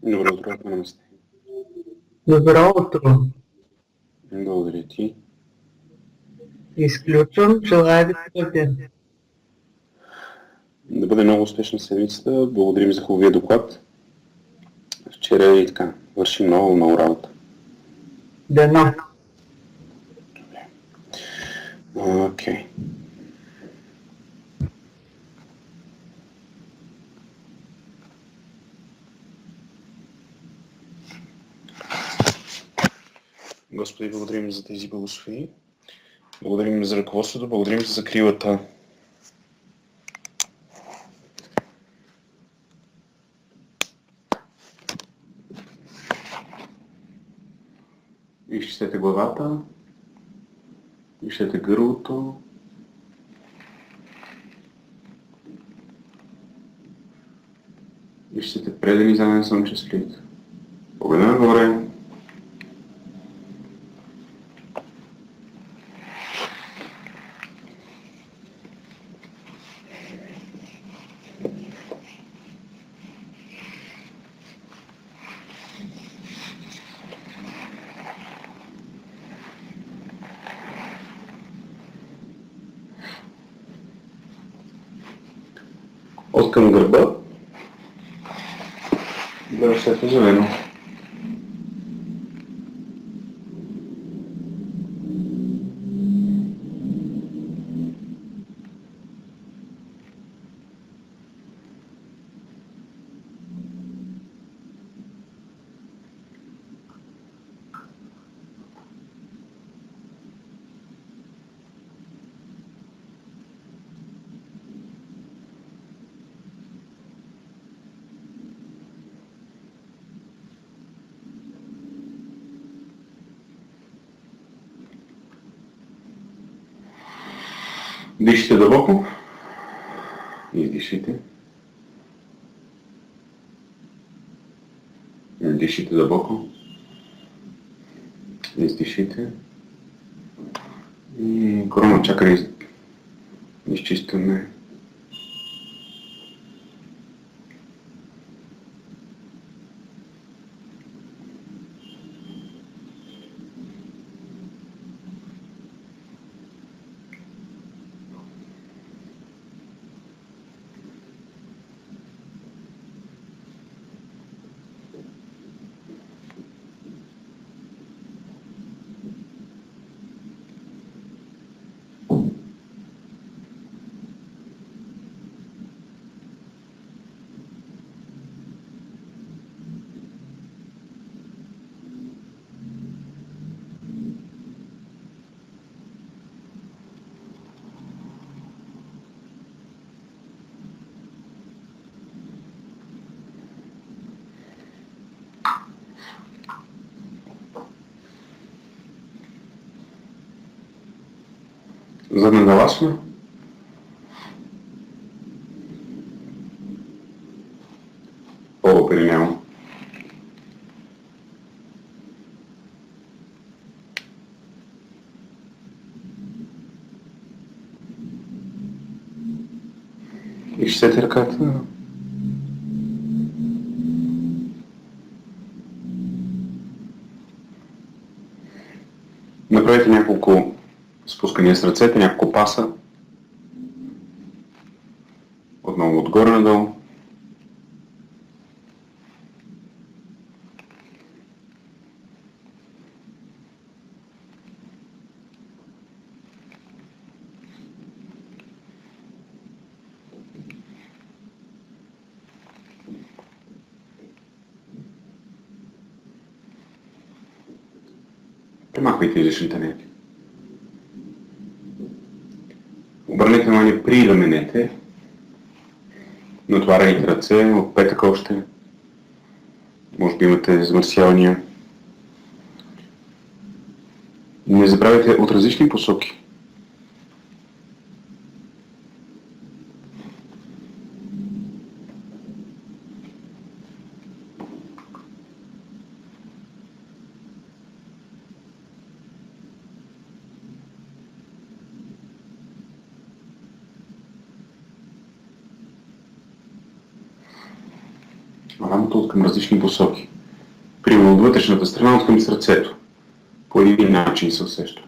Добро утро, намасте. Добро утро. Благодаря ти. Изключвам. Желая ви добър ден. Да бъде много успешна седмицата. Благодарим за хубавия доклад. Вчера и така. Върши много, много работа. Дано. Окей. Господи, благодарим за тези благословения. Благодарим за ръководството, благодарим за закрилата. Изчистете главата, изчистете гърлото. Изчистете преден и заден слънчев. Погледна нагоре. От към гърба. Да, светло зелено. Дишайте дълбоко. Издишайте. Дишайте дълбоко. Издишайте. И корона чакра изчистваме. Задна даласна. Полуперинеално. Изчистете ръката. Направете няколко спускания с ръцете, няколко паса. Отново отгоре надолу. Премахвайте излишната енергия. Обърнете внимание при раменете. Натваряйте ръце от петък още. Може би имате замърсявания. Не забравяйте от различни посоки. Рамото от към различни посоки. Примерно от вътрешната страна от към сърцето. По един начин се усеща.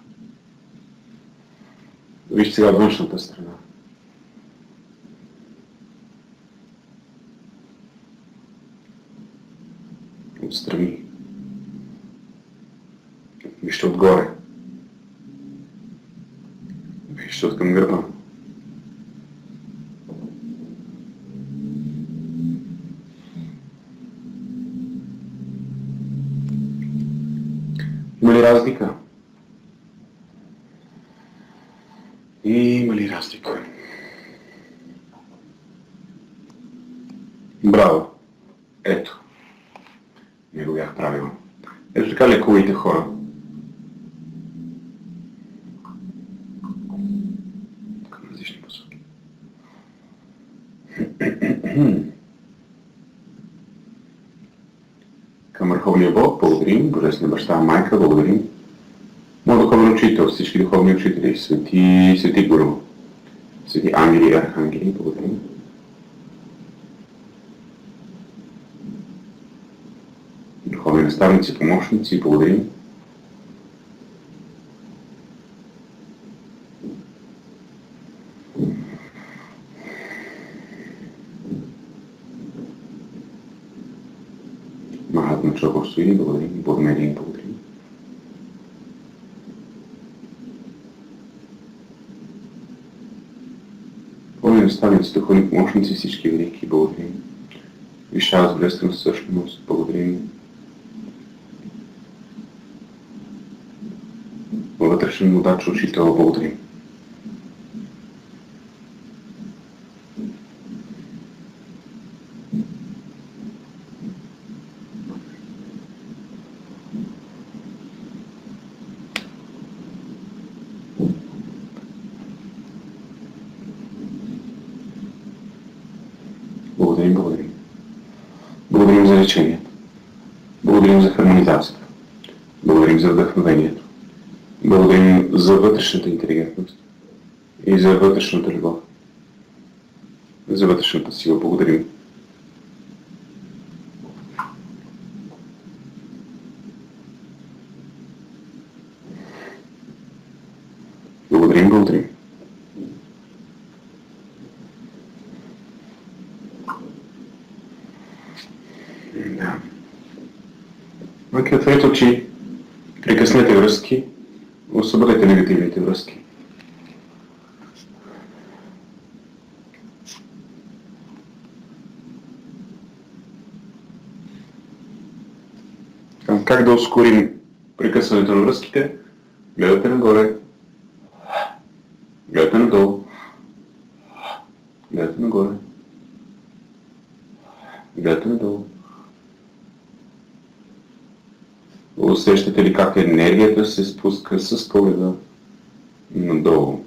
Вижте сега от външната страна. Отстрани. Вижте отгоре. Вижте от към гърба. Има ли разлика? Има ли разлика? Браво! Ето. Не го бях правил. Ето така лекувайте хора. Към различни посоки. Към Върховния Бог благодарим, Божествена баща, майка, благодарим. Моят духовен учител, всички духовни учители, свети Гуру, свети ангели и архангели, благодарим. Духовни наставници, помощници, благодарим. Махатма Чокосуини, благодарим. Бодмерин, благодарим. Духовни наставници, духовни помощници, всички велики, благодарим. Висша божествена същност, благодарим. Вътрешен водач, учител, благодарим. Благодарим. Благодарим за лечението. Благодарим за хармонизацията. Благодарим за вдъхновението. Благодарим за вътрешната интелигентност и за вътрешната любов. За вътрешната сила. Благодарим. Благодарим. Да. Окей, отворете очи, прекъснете връзки, освободете негативните връзки. Как да ускорим прекъсването на връзките? Гледате нагоре, гледате надолу, гледате нагоре, гледате надолу. Усещате ли как енергията се спуска с погледа надолу?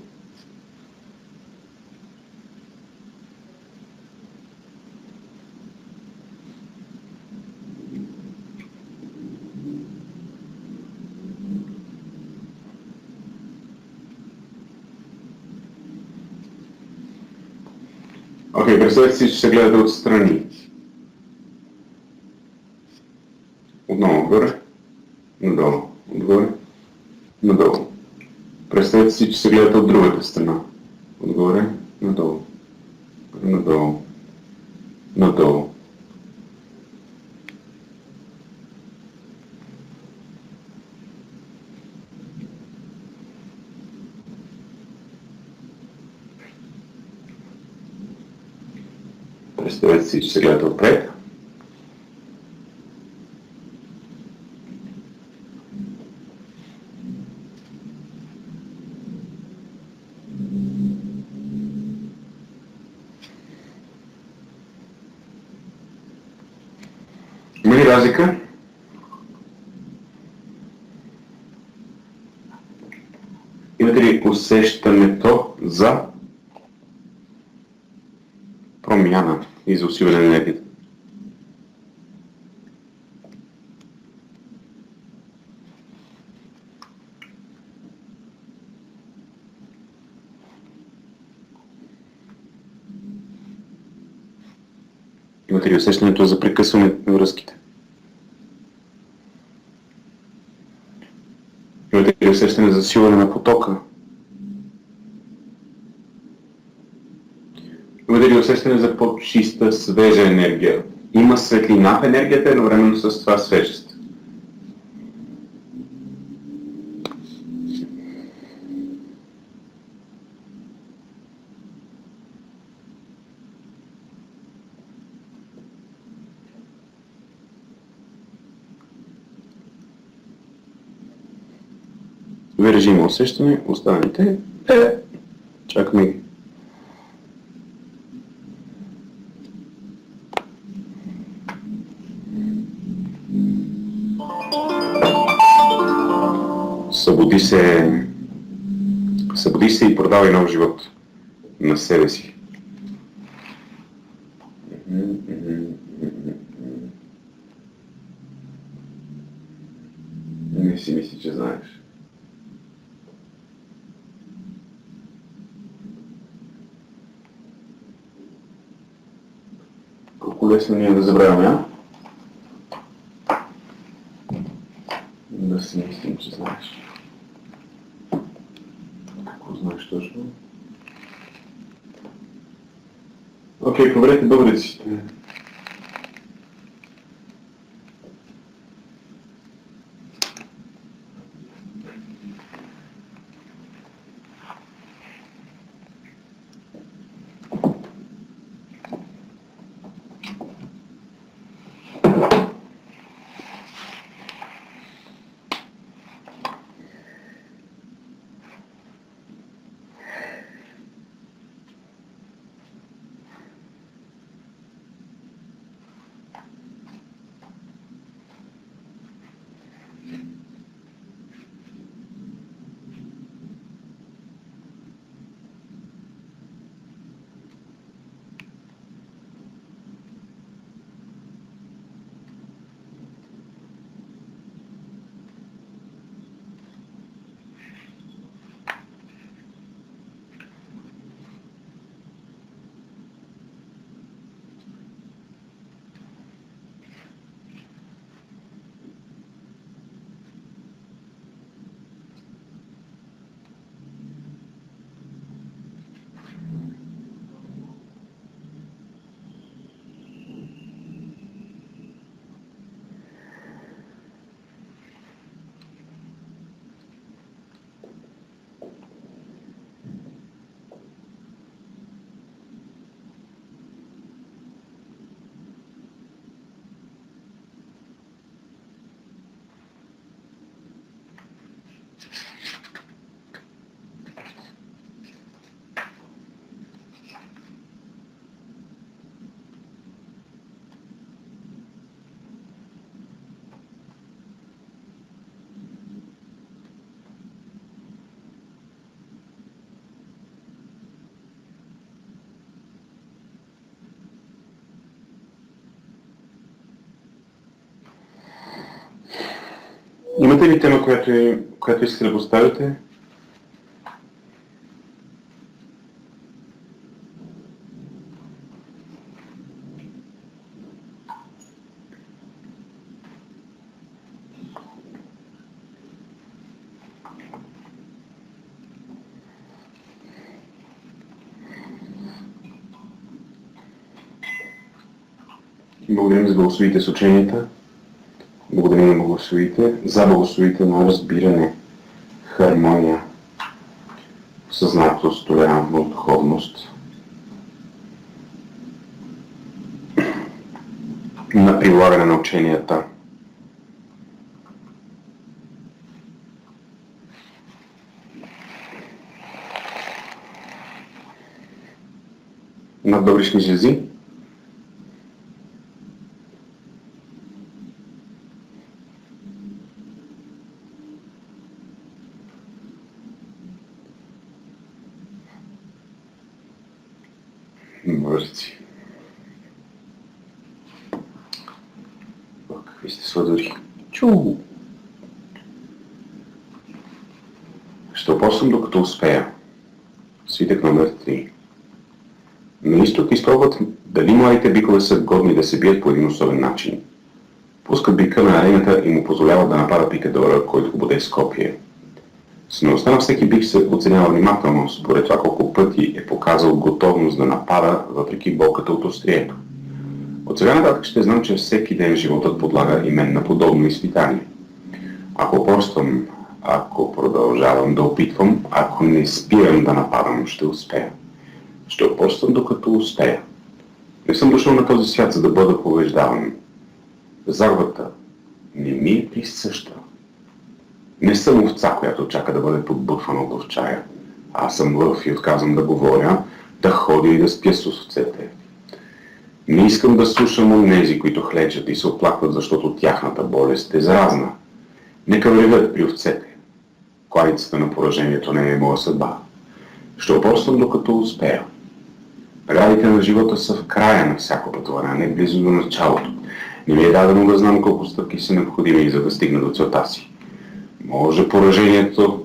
Окей, представете си, че се гледате отстрани. Отново отгоре, надолу, отгоре, надолу. Представете си, че се гледате от другата страна. Отгоре, надолу, надолу, надолу. Представете си, че се гледате отпред. Има ли разлика? Имате ли усещането за промяна и за усилене на енергията? Имате ли усещането за прекъсване на връзките? Имате ли усещане за засилване на потока? Имате ли усещане за по-чиста, свежа енергия? Има светлина в енергията, едновременно с това свежест. Режима усещане, останалите чакаме ги. Събуди се и продавай нов живот на себе си. Не си мисли, че знаеш. Колко лесно ние да забравяме, а? Да си мислим, че знаеш. Какво знаеш точно? Окей, проверете бъбреците. Имате ли тема, която искате да поставите? Благодарим за благословите с ученията. Благодарим на благословите, за благословите на разбиране, хармония, съзнателност, толерантност, духовност, на прилагане на ученията. На бъбречни жлези. Бъбреци. Какви сте сладури. Чу! Ще опосвам докато успея. Свитък номер 3. На изток изпробват Дали младите бикове са годни да се бият по един особен начин? Пускат бика на арената и му позволяват да напада пикадора, който го боде с копие. Смелостта на всеки бик се оценява внимателно, според това колко пъти е показал готовност да напада, въпреки болката от острието. От сега нататък ще знам, че всеки ден животът подлага и мен на подобно изпитание. Ако упорствам, ако продължавам да опитвам, ако не спирам да нападам, ще успея. Ще упорствам докато успея. Не съм дошъл на този свят, за да бъда побеждаван. Загубата не ми е присъща. Не съм овца, която чака да бъде подбутвана от овчая. Аз съм лъв и отказвам да говоря, да ходя и да спя с овцете. Не искам да слушам онези, които хлечат и се оплакват, защото тяхната болест е заразна. Нека вървят при овцете. Кланицата на поражението не е моя съдба. Ще упорствам докато успея. Радите на живота са в края на всяко пътуване, а не близо до началото. Не ми е дадено да знам колко стъпки са необходими, за да стигна до целта си. Може поражението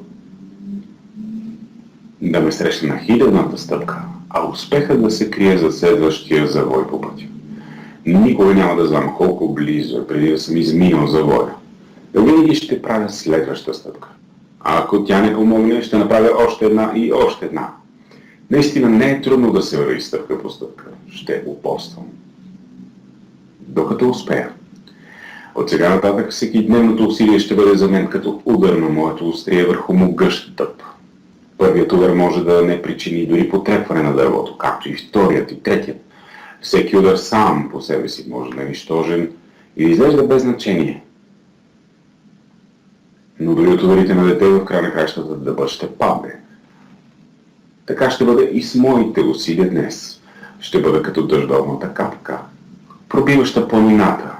да ме срещне на хилядната стъпка, а успехът да се крие за следващия завой по пътя. Никога няма да знам колко близо е преди да съм изминал завоя. Винаги ще правя следваща стъпка. А ако тя не помогне, ще направя още една и още една. Наистина не е трудно да се върви стъпка по стъпка. Ще упорствам. Докато успея. От сега нататък всеки дневното усилие ще бъде за мен като удар на моето острие върху могъщ тъп. Първият удар може да не причини дори потрепване на дървото, както и вторият и третият. Всеки удар сам по себе си може да е нищожен и да изглежда без значение. Но дори от ударите на дете в края на кращата дъбът ще падне. Така ще бъде и с моите усилия днес. Ще бъда като дъждовната капка, пробиваща планината,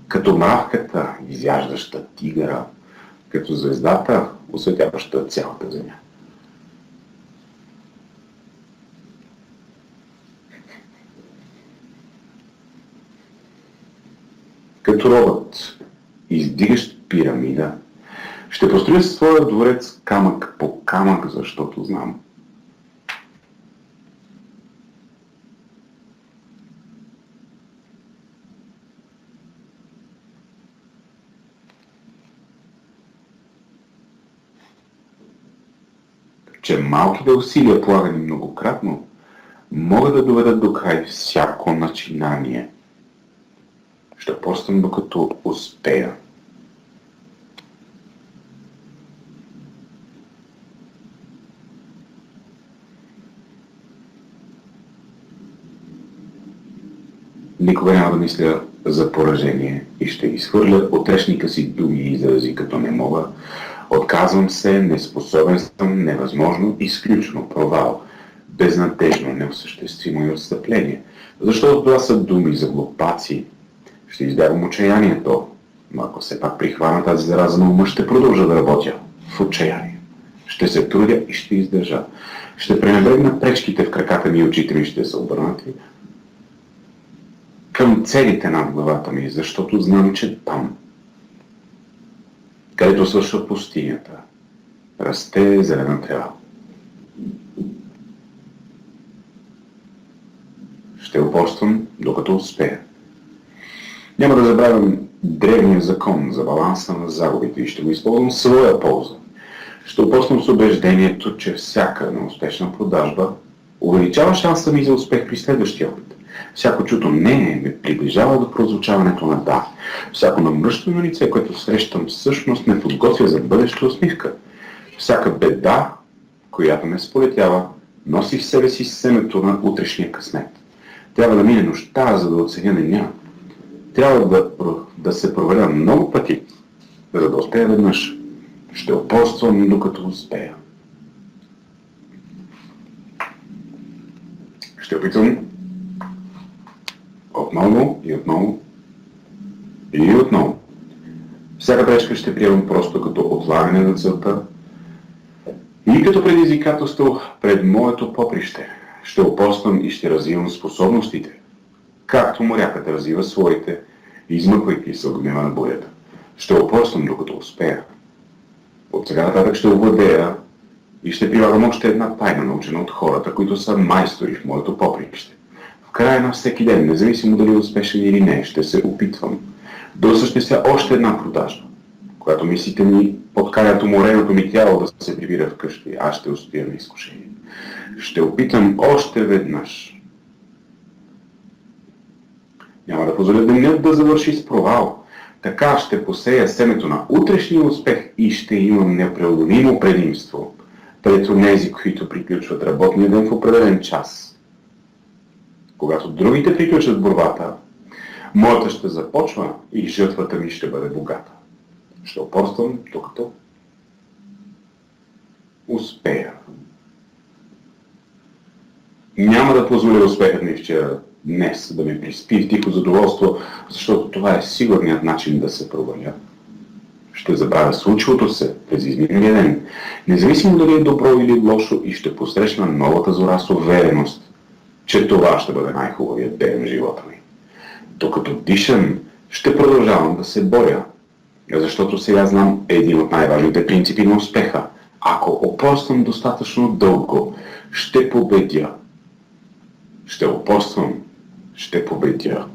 като мравката, изяждаща тигъра, като звездата, осветяваща цялата земя. Като робът, издигащ пирамида, ще построя своя дворец камък по камък, защото знам. Че малките усилия, полагани многократно, могат да доведат до край всяко начинание. Ще упорствам докато успея. Никога няма да мисля за поражение и ще изхвърля от речника си думи и изрази като не мога. Отказвам се, неспособен съм, невъзможно, изключно, провал, безнадежно, неосъществимо и отстъпление. Защото това са думи за глупаци. Ще избягам отчаянието, но ако все пак прихвана тази зараза на ума, ще продължа да работя в отчаяние. Ще се трудя и ще издържа. Ще пренебрегна пречките в краката ми и очите ми ще са обърнати към целите над главата ми, защото знам, че там, където свършва пустинята, расте зелена трева. Ще упорствам, докато успея. Няма да забравям древния закон за баланса на загубите и ще го използвам в своя полза. Ще упорствам с убеждението, че всяка неуспешна продажба увеличава шанса ми за успех при следващия опит. Всяко чуто не ме приближава до прозвучаването на да. Всяко намръщено лице, което срещам, всъщност ме подготвя за бъдеща усмивка. Всяка беда, която ме сполетява, носи в себе си семето на утрешния късмет. Трябва да мине нощта, за да оценя деня. Трябва да се проверя много пъти, за да успея веднъж. Ще упорствам, докато успея. Ще опитвам отново и отново и отново. Всяка пречка ще приемам просто като отлагане на целта и като предизвикателство пред моето поприще. Ще упорствам и ще развивам способностите, както морякът развива своите, измъквайки се от гнева на бурята. Ще упорствам, докато успея. От сега нататък ще овладея и ще прилагам още една тайна, научена от хората, които са майстори в моето поприще. В края на всеки ден, независимо дали е успешен или не, ще се опитвам да осъществя още една продажба. Когато мислите ми подкарят умореното ми тяло да се прибира вкъщи, аз ще устоя на изкушение. Ще опитам още веднъж. Няма да позволя денят да завърши с провал. Така ще посея семето на утрешния успех и ще имам непреодолимо предимство пред онези, които приключват работния ден в определен час. Когато другите приключат борбата, моята ще започва и жътвата ми ще бъде богата. Ще упорствам, докато успея. Няма да позволя успехът ми вчера, днес, да ме приспи в тихо задоволство, защото това е сигурният начин да се проваля. Ще забравя случилото се през изминалия ден, независимо дали е добро или лошо, и ще посрещна новата зора с увереност, че това ще бъде най-хубавият ден в живота ми. Докато дишам, ще продължавам да се боря, защото сега знам един от най-важните принципи на успеха. Ако упорствам достатъчно дълго, ще победя. Ще упорствам, ще победя.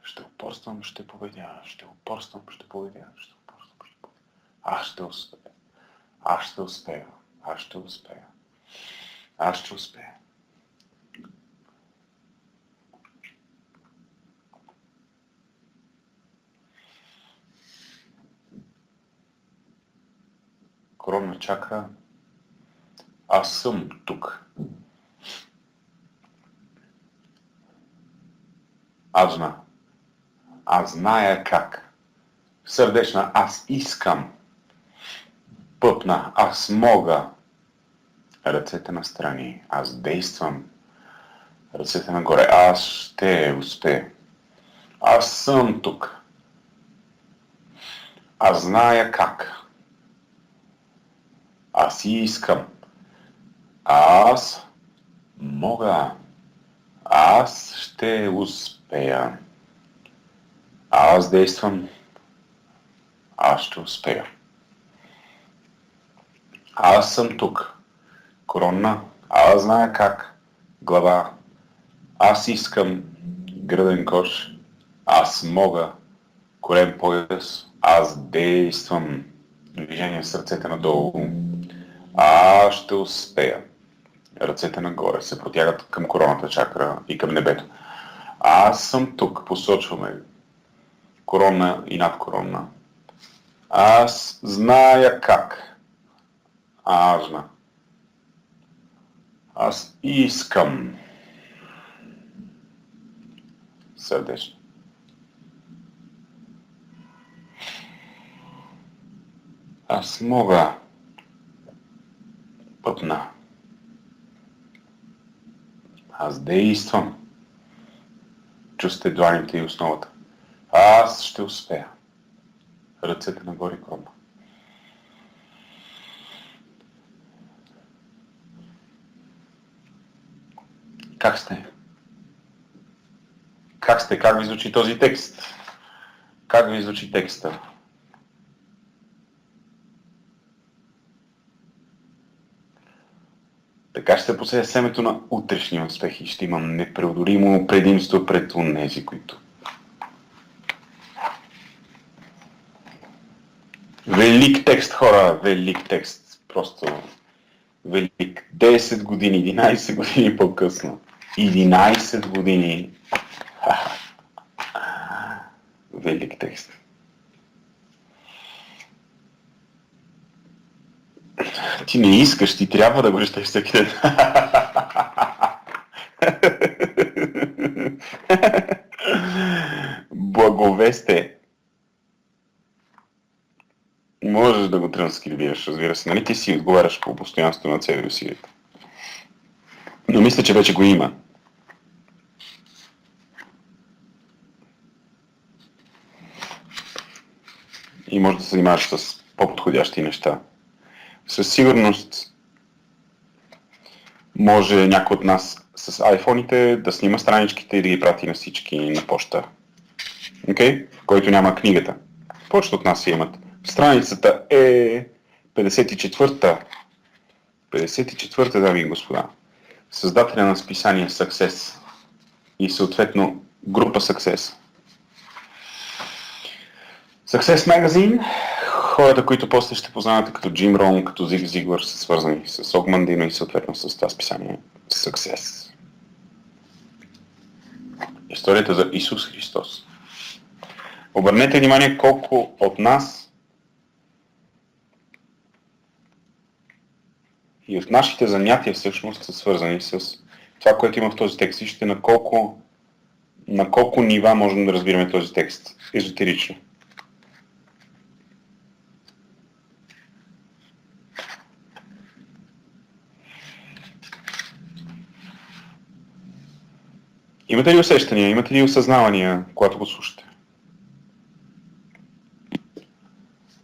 Ще упорствам, ще победя. Ще упорствам, ще победя. Ще упорствам, ще победя. Аз ще успея. Аз ще успея. Аз ще успея. Аз ще успея. Коронна чакра. Аз съм тук. Аджна. Аз зная как. Сърдечна. Аз искам. Пъпна. Аз мога. Ръцете настрани. Аз действам. Ръцете нагоре. Аз ще успея. Аз съм тук. Аз зная как. Аз искам. Аз мога. Аз ще успея. Аз действам. Аз ще успея. Аз съм тук. Корона. Аз зная как. Глава. Аз искам. Гръден кош. Аз мога. Корем пояс. Аз действам. Движение с ръцете надолу. Аз ще успея. Ръцете нагоре се протягат към короната чакра и към небето. Аз съм тук. Посочваме корона и надкорона. Аз зная как. Ажна. Аз искам. Сърдечно. Аз мога. Пъпна. Аз действам. Чувствате дланите и основата. Аз ще успея. Ръцете нагоре корона. Как сте? Как сте? Как ви звучи този текст? Как ви звучи текста? Така ще посея семето на утрешния успех и ще имам непреодолимо предимство пред онези, които... Велик текст, хора! Велик текст. Просто велик. 10 години, 11 години по-късно. 11 години. Велик текст. Ти не искаш, ти трябва да го четеш всеки ден. Благовесте. Можеш да го транскрибираш, разбира се. Нали ти си отговаряш по постоянство на целия усилието? Но мисля, че вече го има. И може да се занимаваш с по-подходящи неща. Със сигурност може някой от нас с айфоните да снима страничките и да ги прати на всички на почта. Окей? Който няма книгата. Повечето от нас я имат. Страницата е 54-та. 54-та, дами и господа. Създателя на списание Success и съответно група Success. Success Magazine, хората, които после ще познавате като Джим Рон, като Зиг Зиглър, са свързани с Огмандино и съответно с това списание Success. Историята за Исус Христос. Обърнете внимание колко от нас и от нашите занятия всъщност са свързани с това, което има в този текст. Вижте на колко нива можем да разбираме този текст езотерично. Имате ли усещания, имате ли осъзнавания, когато го слушате?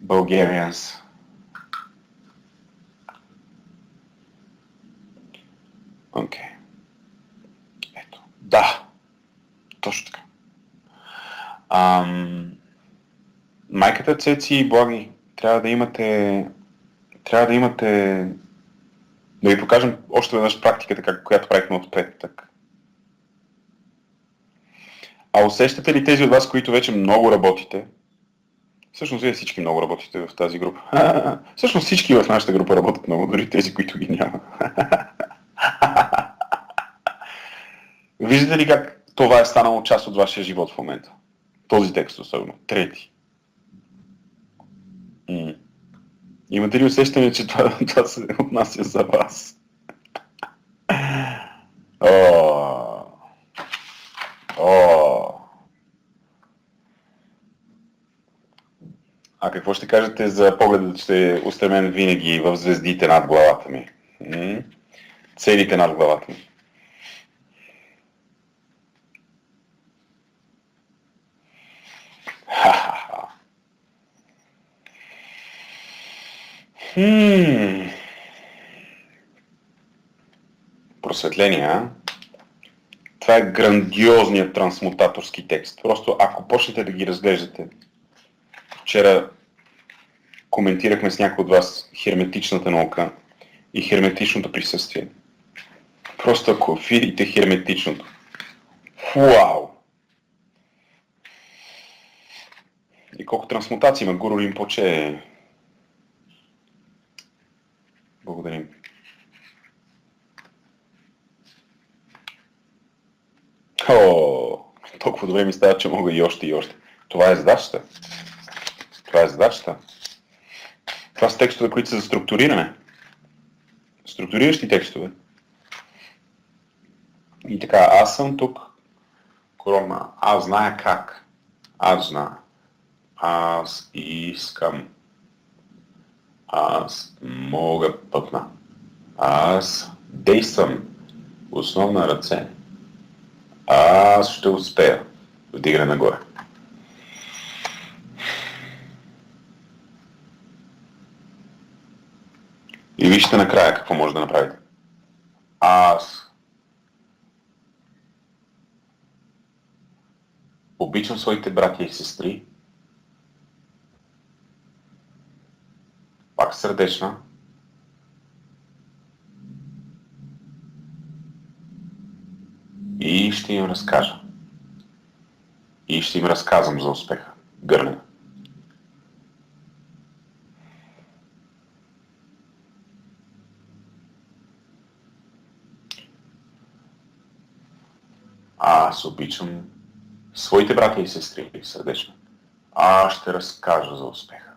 Bulgarians. Окей. Ето. Да. Точно така. Майката Цеци и Благи, трябва да имате да ви покажем още веднъж практиката, която правихме отпред. Так. А усещате ли тези от вас, които вече много работите? Всъщност вие всички много работите в тази група. Всъщност всички в нашата група работят много, дори тези, които ги няма. Виждате ли как това е станало част от вашия живот в момента? Този текст особено. Трети. Имате ли усещане, че това се отнася за вас? А какво ще кажете за погледът, че е устремен винаги в звездите над главата ми? Целите над главата ми. Просветление, Това е грандиозният трансмутаторски текст. Просто ако почнете да ги разглеждате, вчера коментирахме с някой от вас херметичната наука и херметичното присъствие. Просто ако видите херметичното. Вау! И колко трансмутации има Гуру Ринпоче. Благодарим. Толкова добре ми става, че мога и още и още. Това е задачата. Това са текстове, които са за структуриране. Структуриращи текстове. И така, аз съм тук. Корона. Аз зная как. Аз знам. Аз искам. Аз мога пътна. Аз действам. Основна ръце. Аз ще успея. Вдигане нагоре. И вижте накрая какво може да направите. Аз обичам своите братя и сестри. Пак сърдечна. И ще им разкажа. И ще им разказвам за успеха. Гърнена. Аз обичам своите братя и сестри сърдечно. Аз ще разкажа за успеха.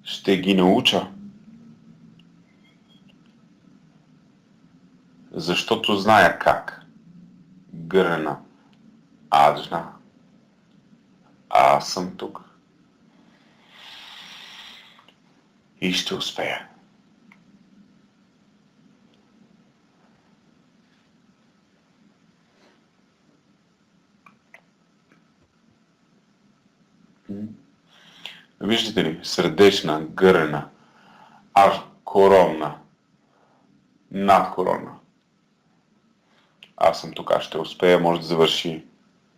Ще ги науча. Защото зная как. Гърнена. Аджна. Аз съм тук. И ще успея. Виждате ли? Сърдечна, гърна, аж коронна, надкоронна. Аз съм тук, аз ще успея, може да завърши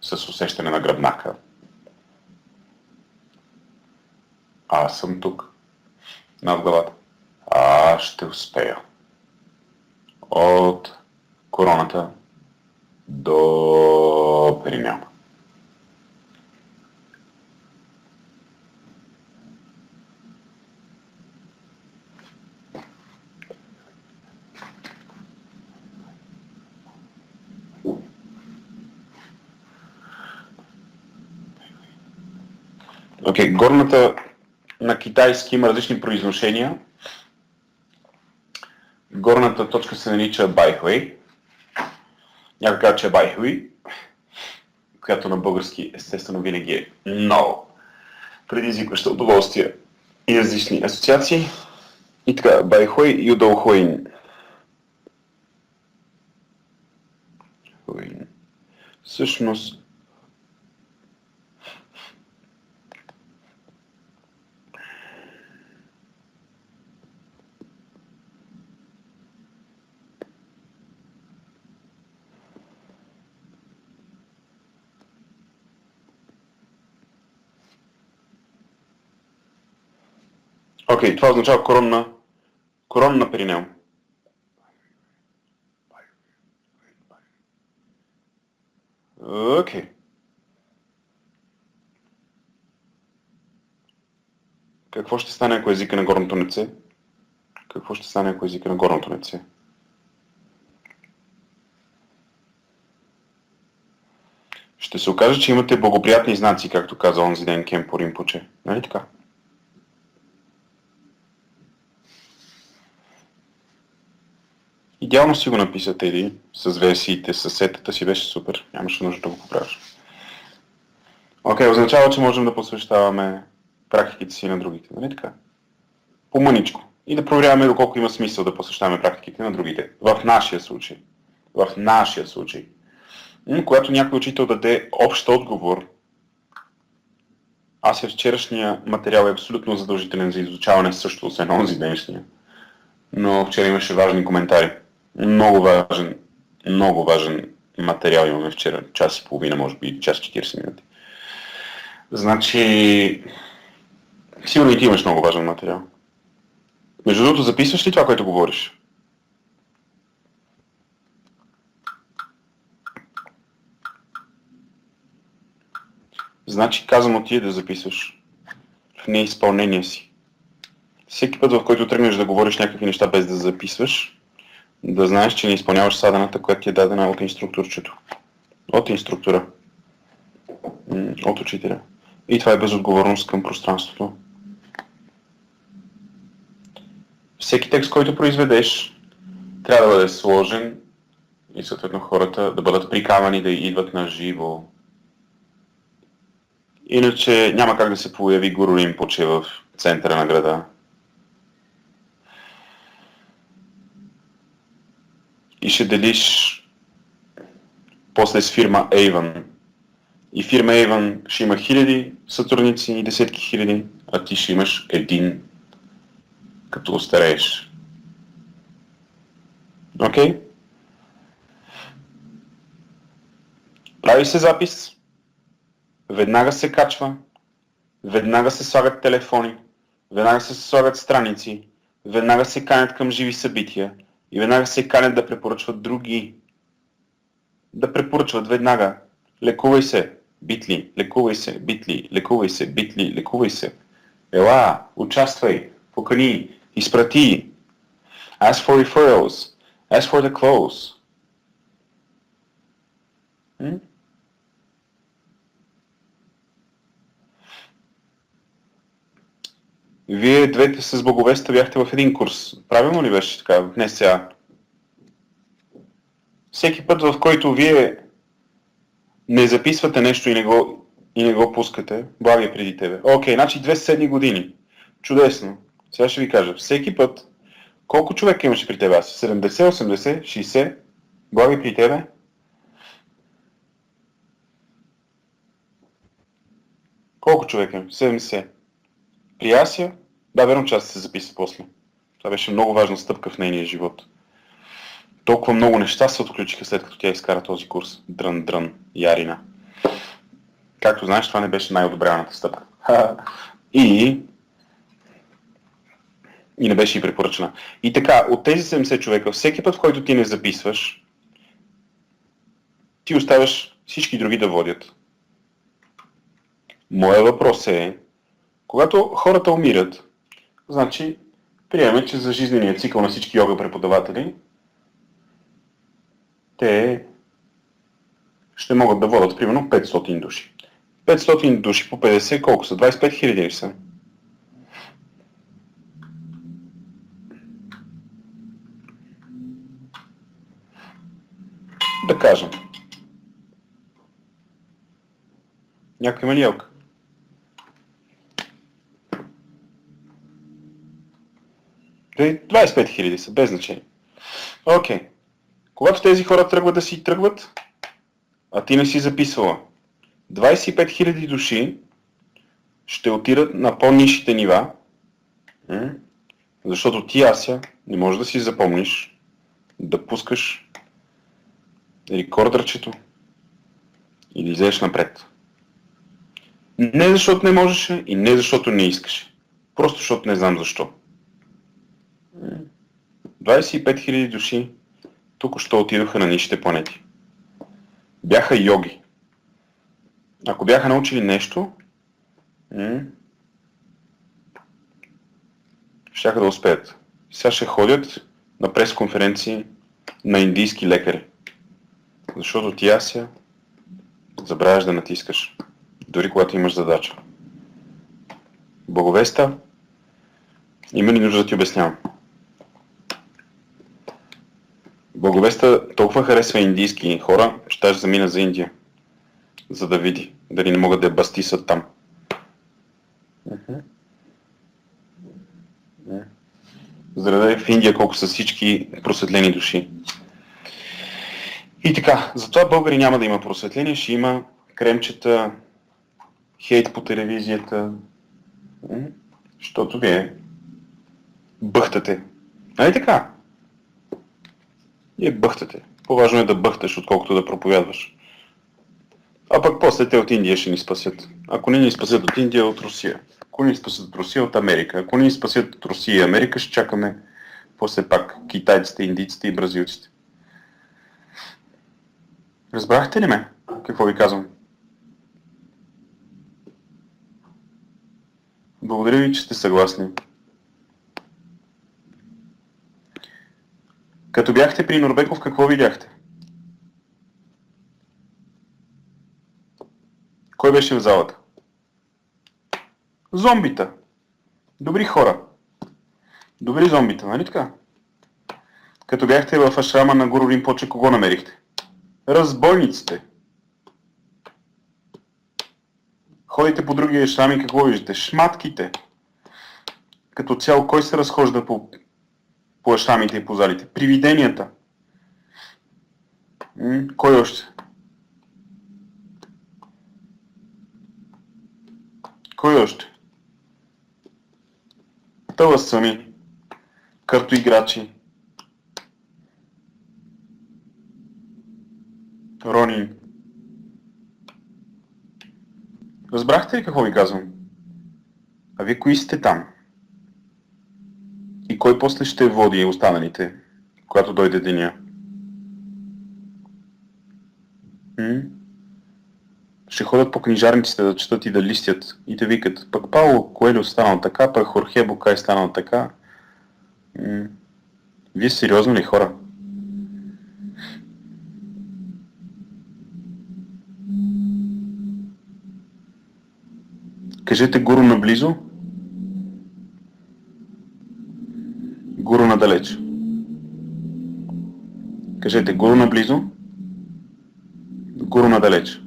с усещане на гръбнака. Аз съм тук, над главата. Аз ще успея. От короната до перинеума. Окей, горната на китайски има различни произношения. Горната точка се нарича Байхуей. Някой казва, че е Байхуи, която на български естествено винаги е много предизвикваща удоволствие и различни асоциации. И така, Байхуей и Удолхуин. Всъщност, окей, това означава коронна перинеум. Окей. Какво ще стане, ако езика на горното лице? Какво ще стане, ако езика на горното лице? Ще се окаже, че имате благоприятни знаци, както каза онзи ден Кемпо Ринпоче. Нали така? Идеално си го написате или с версиите, с сетата си беше супер. Нямаше нужда да го поправиш. Окей, означава, че можем да посвещаваме практиките си на другите. Нали така? По-мъничко. И да проверяваме доколко има смисъл да посвещаваме практиките на другите. В нашия случай. В нашия случай. Когато някой учител даде общ отговор, аз вчерашния материал е абсолютно задължителен за изучаване също, освен онзи деншния. Но вчера имаше важни коментари. Много важен материал имаме вчера. Час и половина, може би, час 40 минути. Значи, сигурно и ти имаш много важен материал. Между другото, записваш ли това, което говориш? Значи казано ти е да записваш в неизпълнение си. Всеки път, в който тръгнеш да говориш някакви неща без да записваш, да знаеш, че не изпълняваш саданата, която ти е дадена от инструкторчето. От инструктора. От учителя. И това е безотговорност към пространството. Всеки текст, който произведеш, трябва да бъде сложен и съответно хората да бъдат прикамани да идват на живо. Иначе няма как да се появи Гуру Ринпоче в центъра на града. И ще делиш после с фирма Avon. И фирма Avon ще има хиляди сътрудници и десетки хиляди, а ти ще имаш един, като остарееш. Окей? Прави се запис, веднага се качва, веднага се слагат телефони, веднага се слагат страници, веднага се канят към живи събития и веднага се канят да препоръчват други. Да препоръчват веднага. Лекувай се, битли, лекувай се, битли, лекувай се, битли, лекувай се. Ела, участвай, покани, изпрати. Ask for referrals, ask for the clothes. Вие двете с Благовеста бяхте в един курс. Правилно ли беше така? Днес сега. Всеки път, в който вие не записвате нещо и не го пускате, благи е преди тебе. Окей, значи 207 години. Чудесно. Сега ще ви кажа. Всеки път, колко човека имаше при тебе? 70, 80, 60? Благи при тебе? Колко човека? 70. При Ася, да, верно, че аз се записа после. Това беше много важна стъпка в нейния живот. Толкова много неща се отключиха след като тя изкара този курс. Дрън, Ярина. Както знаеш, това не беше най-одобряваната стъпка. И не беше и препоръчена. И така, от тези 70 човека, всеки път, в който ти не записваш, ти оставяш всички други да водят. Моя въпрос е, когато хората умират, значи приемаме, че за жизнения цикъл на всички йога преподаватели, те ще могат да водят примерно 500 души. 500 души по 50, колко са? 25 хиляди ли са? Да кажем. Някой има ли йога? Те 25 хиляди са, без значение. Окей. Когато тези хора тръгват да си тръгват, а ти не си записвала, 25 хиляди души ще отидат на по-нишите нива, защото ти, Ася, не можеш да си запомниш да пускаш рекордърчето и да излезеш напред. Не защото не можеше и не защото не искаше. Просто защото не знам защо. 25 000 души тук що отидоха на нишите планети. Бяха йоги. Ако бяха научили нещо, щяха да успеят. Сега ще ходят на пресконференции на индийски лекари. Защото ти, Ася, забравяш да натискаш, дори когато имаш задача. Благовеста, има ли нужда да ти обяснявам? Благовеста толкова харесва индийски хора, че даже замина за Индия, за да види дали не могат да я бастисат там. За да даде в Индия колко са всички просветлени души. И така, затова българи няма да има просветление, ще има кремчета, хейт по телевизията, защото вие бъхтате. Нали така? Вие бъхтате. По-важно е да бъхташ, отколкото да проповядваш. А пък после те от Индия ще ни спасят. Ако не ни спасят от Индия, от Русия. Ако не ни спасят от Русия, от Америка. Ако не ни спасят от Русия и Америка, ще чакаме после пак китайците, индийците и бразилците. Разбрахте ли ме? Какво ви казвам? Благодаря ви, че сте съгласни. Като бяхте при Норбеков, какво видяхте? Кой беше в залата? Зомбита. Добри хора. Добри зомбита, нали така? Като бяхте в ашрама на Гуру Ринпоче, кого намерихте? Разбойниците. Ходите по други ашрами, какво виждате? Шматките. Като цяло, кой се разхожда по ашрамите и по залите? Привиденията. Кой още? Кой още? Таласъми. Картоиграчи. Ронин. Разбрахте ли какво ви казвам? А вие кои сте там? И кой после ще води останалите, когато дойде деня? Ще ходят по книжарниците да четат и да листят и да викат. Пък Пауло Коелho станал така, пък Хорхе Букай станал така. Вие сериозно ли хора? Кажете гуру наблизо, гуру надалеч. Кажете гуру наблизо, гуру надалеч.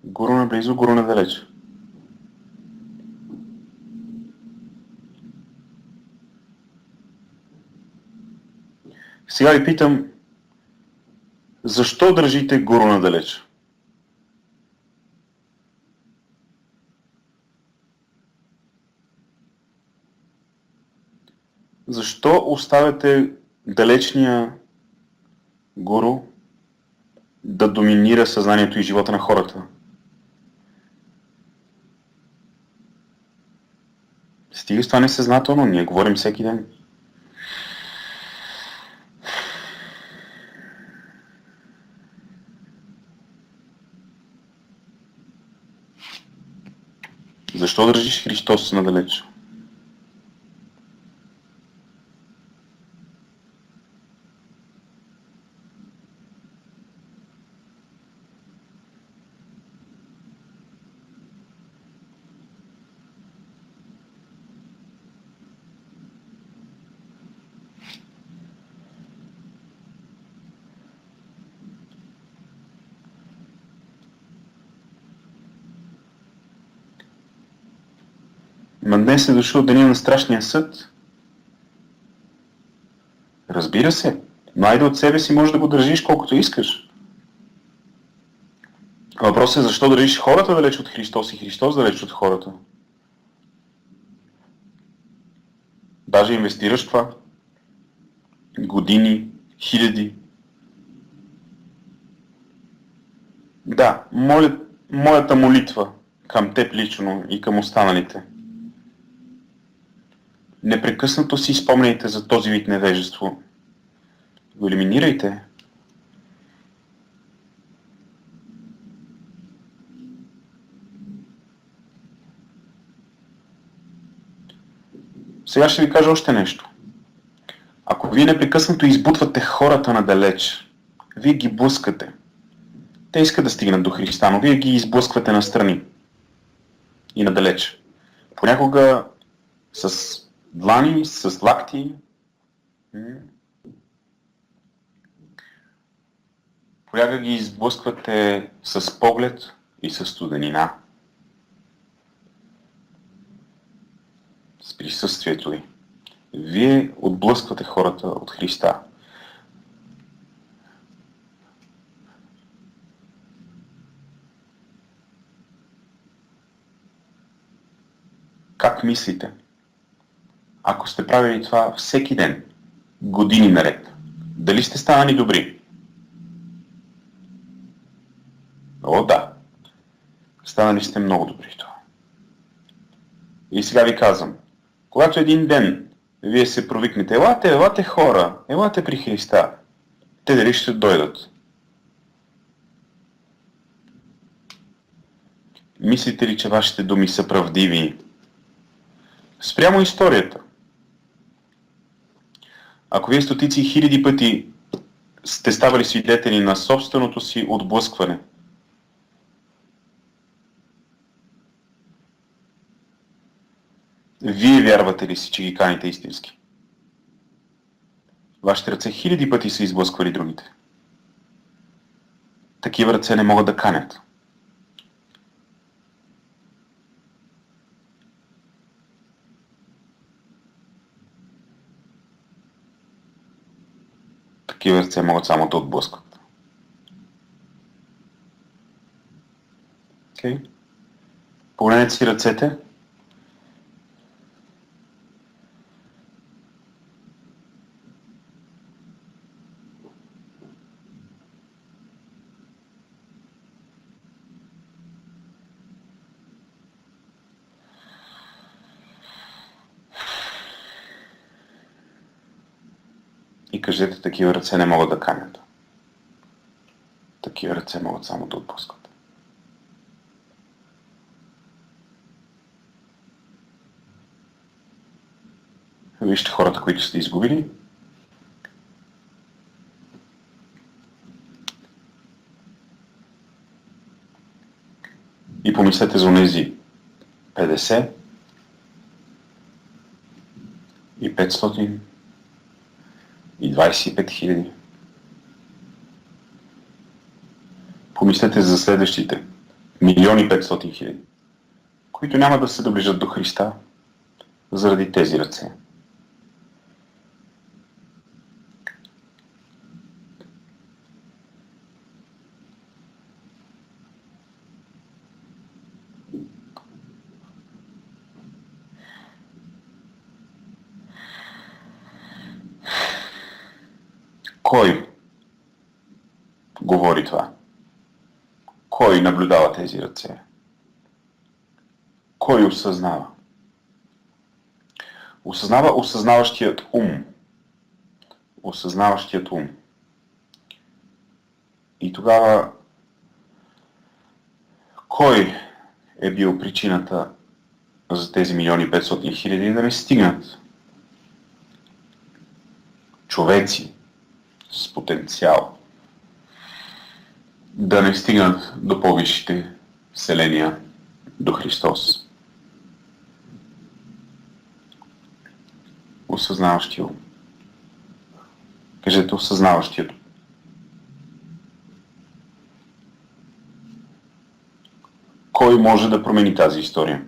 Гуру наблизо, гуру надалеч. Сега ви питам, защо държите гуру надалеч? Защо оставяте далечния гуру да доминира съзнанието и живота на хората? Стига с това несъзнателно, ние говорим всеки ден. Защо държиш Христос надалеч? Ма днес е дошъл деня на страшния съд. Разбира се, но айде от себе си можеш да го държиш колкото искаш. Въпросът е защо държиш хората далеч от Христос и Христос далеч от хората. Даже инвестираш това. Години, хиляди. Да, моята молитва към теб лично и към останалите. Непрекъснато си спомняйте за този вид невежество. Го елиминирайте. Сега ще ви кажа още нещо. Ако вие непрекъснато избутвате хората надалеч, вие ги блъскате. Те искат да стигнат до Христа, но вие ги изблъсквате настрани и надалеч. Понякога с длани, с лакти. Понякога ги изблъсквате с поглед и с студенина. С присъствието ви. Вие отблъсквате хората от Христа. Как мислите? Ако сте правили това всеки ден, години наред, дали сте станали добри? О, да. Станали сте много добри в това. И сега ви казвам, когато един ден вие се провикнете, елате хора, елате при Христа, те дали ще дойдат? Мислите ли, че вашите думи са правдиви? Спрямо историята. Ако вие стотици и хиляди пъти сте ставали свидетели на собственото си отблъскване, вие вярвате ли си, че ги каните истински? Вашите ръце хиляди пъти са изблъсквали другите. Такива ръце не могат да канят. Такива ръце могат само да отблъскват. Okay. Погледнете си ръцете. И кажете, такива ръце не могат да канят. Такива ръце могат само да отпускат. Вижте хората, които сте изгубили. И помислете за онези 50 и 500 и 25 хиляди. Помислете за следващите 1 500 000, които няма да се доближат до Христа заради тези ръце. Кой говори това? Кой наблюдава тези ръце? Кой осъзнава? Осъзнава осъзнаващият ум. Осъзнаващият ум. И тогава кой е бил причината за тези 1,5 милиона да не стигнат човеци с потенциал, да не стигнат до по-висшите вселения, до Христос? Осъзнаващия ум. Кажете осъзнаващият. Кой може да промени тази история?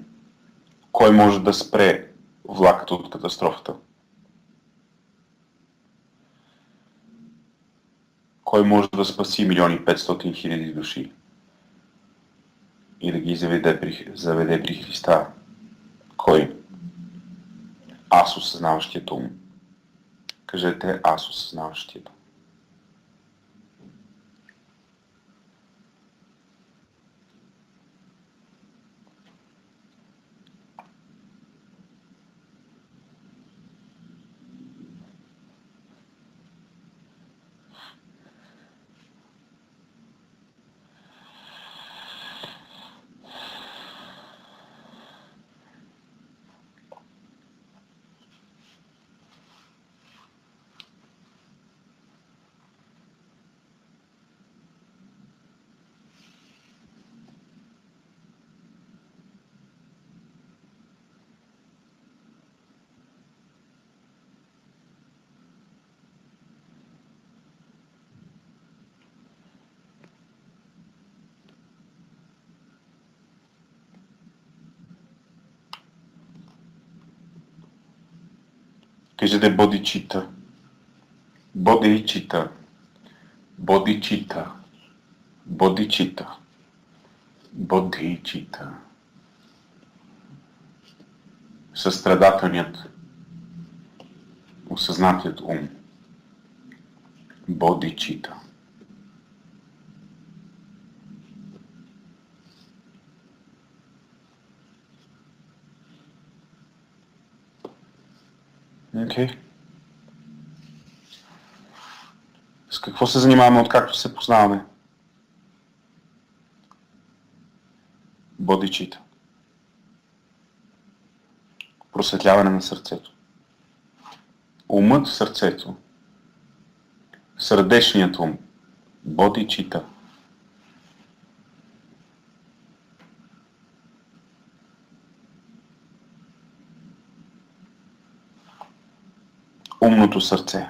Кой може да спре влакът от катастрофата? Кой може да спаси 1,5 милиона души и да ги заведе при Христа? Кой? Аз осъзнаващият ум. Кажете аз осъзнаващият ум. Кажете бодичита. Бодичита. Бодичита. Бодичита. Бодичита. Състрадателният, осъзнатият ум. Бодичита. Окей. С какво се занимаваме, откакто се познаваме? Бодичита. Просветляване на сърцето. Умът в сърцето. Сърдечният ум. Бодичита. Умното сърце.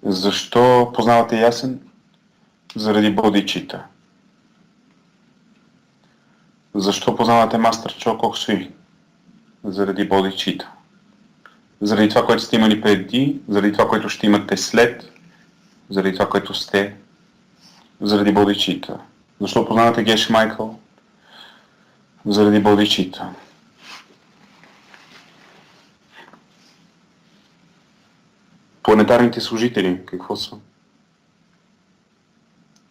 Защо познавате ясен? Заради бодичита. Защо познавате мастер Чокок Суи? Заради бодичита. Заради това, което сте имали преди, заради това, което ще имате след, заради това, което сте, заради бодичита. Защо познавате Геш Майкъл? Заради бодичита. Планетарните служители, какво са?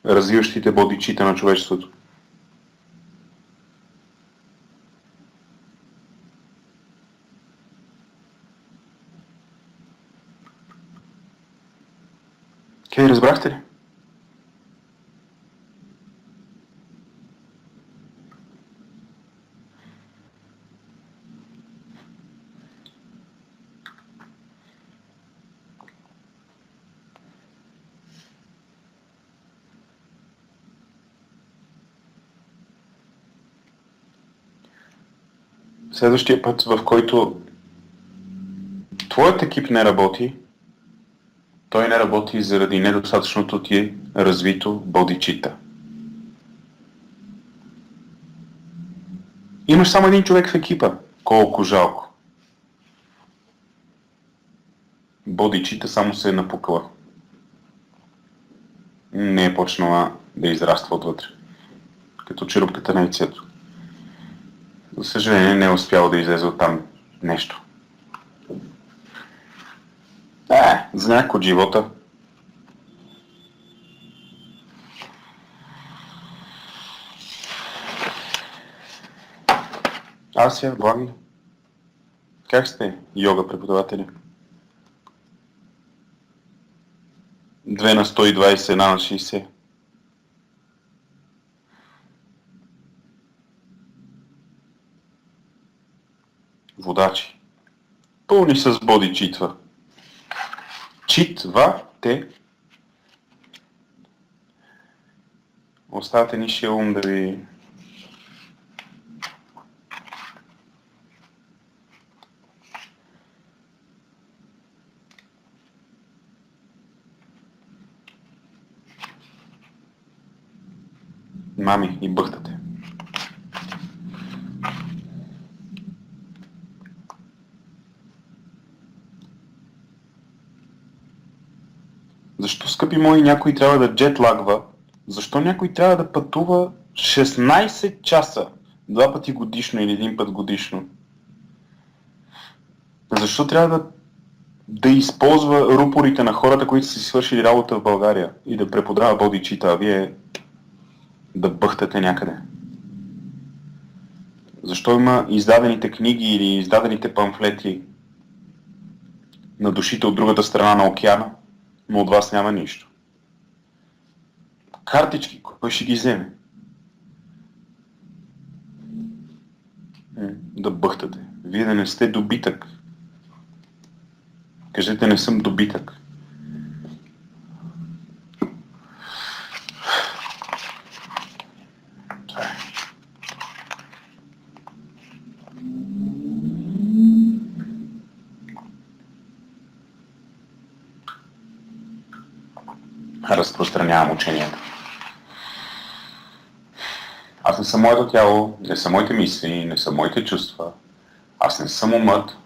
Развиващите бодичита на човечеството. Окей, разбрахте ли? Следващия път, в който твоят екип не работи, той не работи заради недостатъчното ти развито бодичита. Имаш само един човек в екипа. Колко жалко. Бодичита само се е напукала. Не е почнала да израства отвътре. Като черупката на яйцето. За съжаление не е успяло да излезе оттам нещо. За някой от живота. Ася, Благи, как сте, йога преподаватели? 2 на 120, 1 на 60. Водачи. Пълни с боди читва. Читва те. Оставате нишия ум да ви... Мами и бъхтате. Защо, скъпи мои, някой трябва да джетлагва? Защо някой трябва да пътува 16 часа? 2 пъти годишно или 1 път годишно? Защо трябва да използва рупорите на хората, които са си свършили работа в България и да преподава бодичита, а вие да бъхтате някъде? Защо има издадените книги или издадените памфлети на душите от другата страна на океана, но от вас няма нищо? Картички, кой ще ги вземе? Да бъхтате. Вие да не сте добитък. Кажете, не съм добитък. Разпространявам учението. Аз не съм моето тяло, не са моите мисли, не са моите чувства. Аз не съм умът.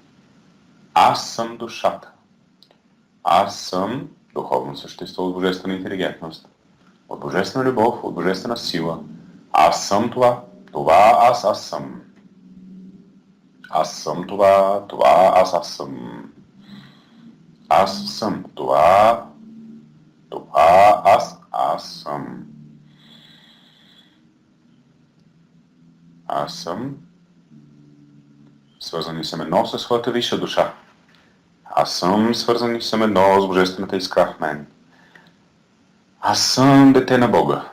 Аз съм душата. Аз съм духовно същество от божествена интелигентност, от божествена любов, от божествена сила. Аз съм това. Това аз съм. Аз съм това. Това аз съм. Аз съм това. Това аз съм. Аз съм. Свързани съм едно със своята висша душа. Аз съм свързани съм едно с божествената искра в мен. Аз съм дете на Бога.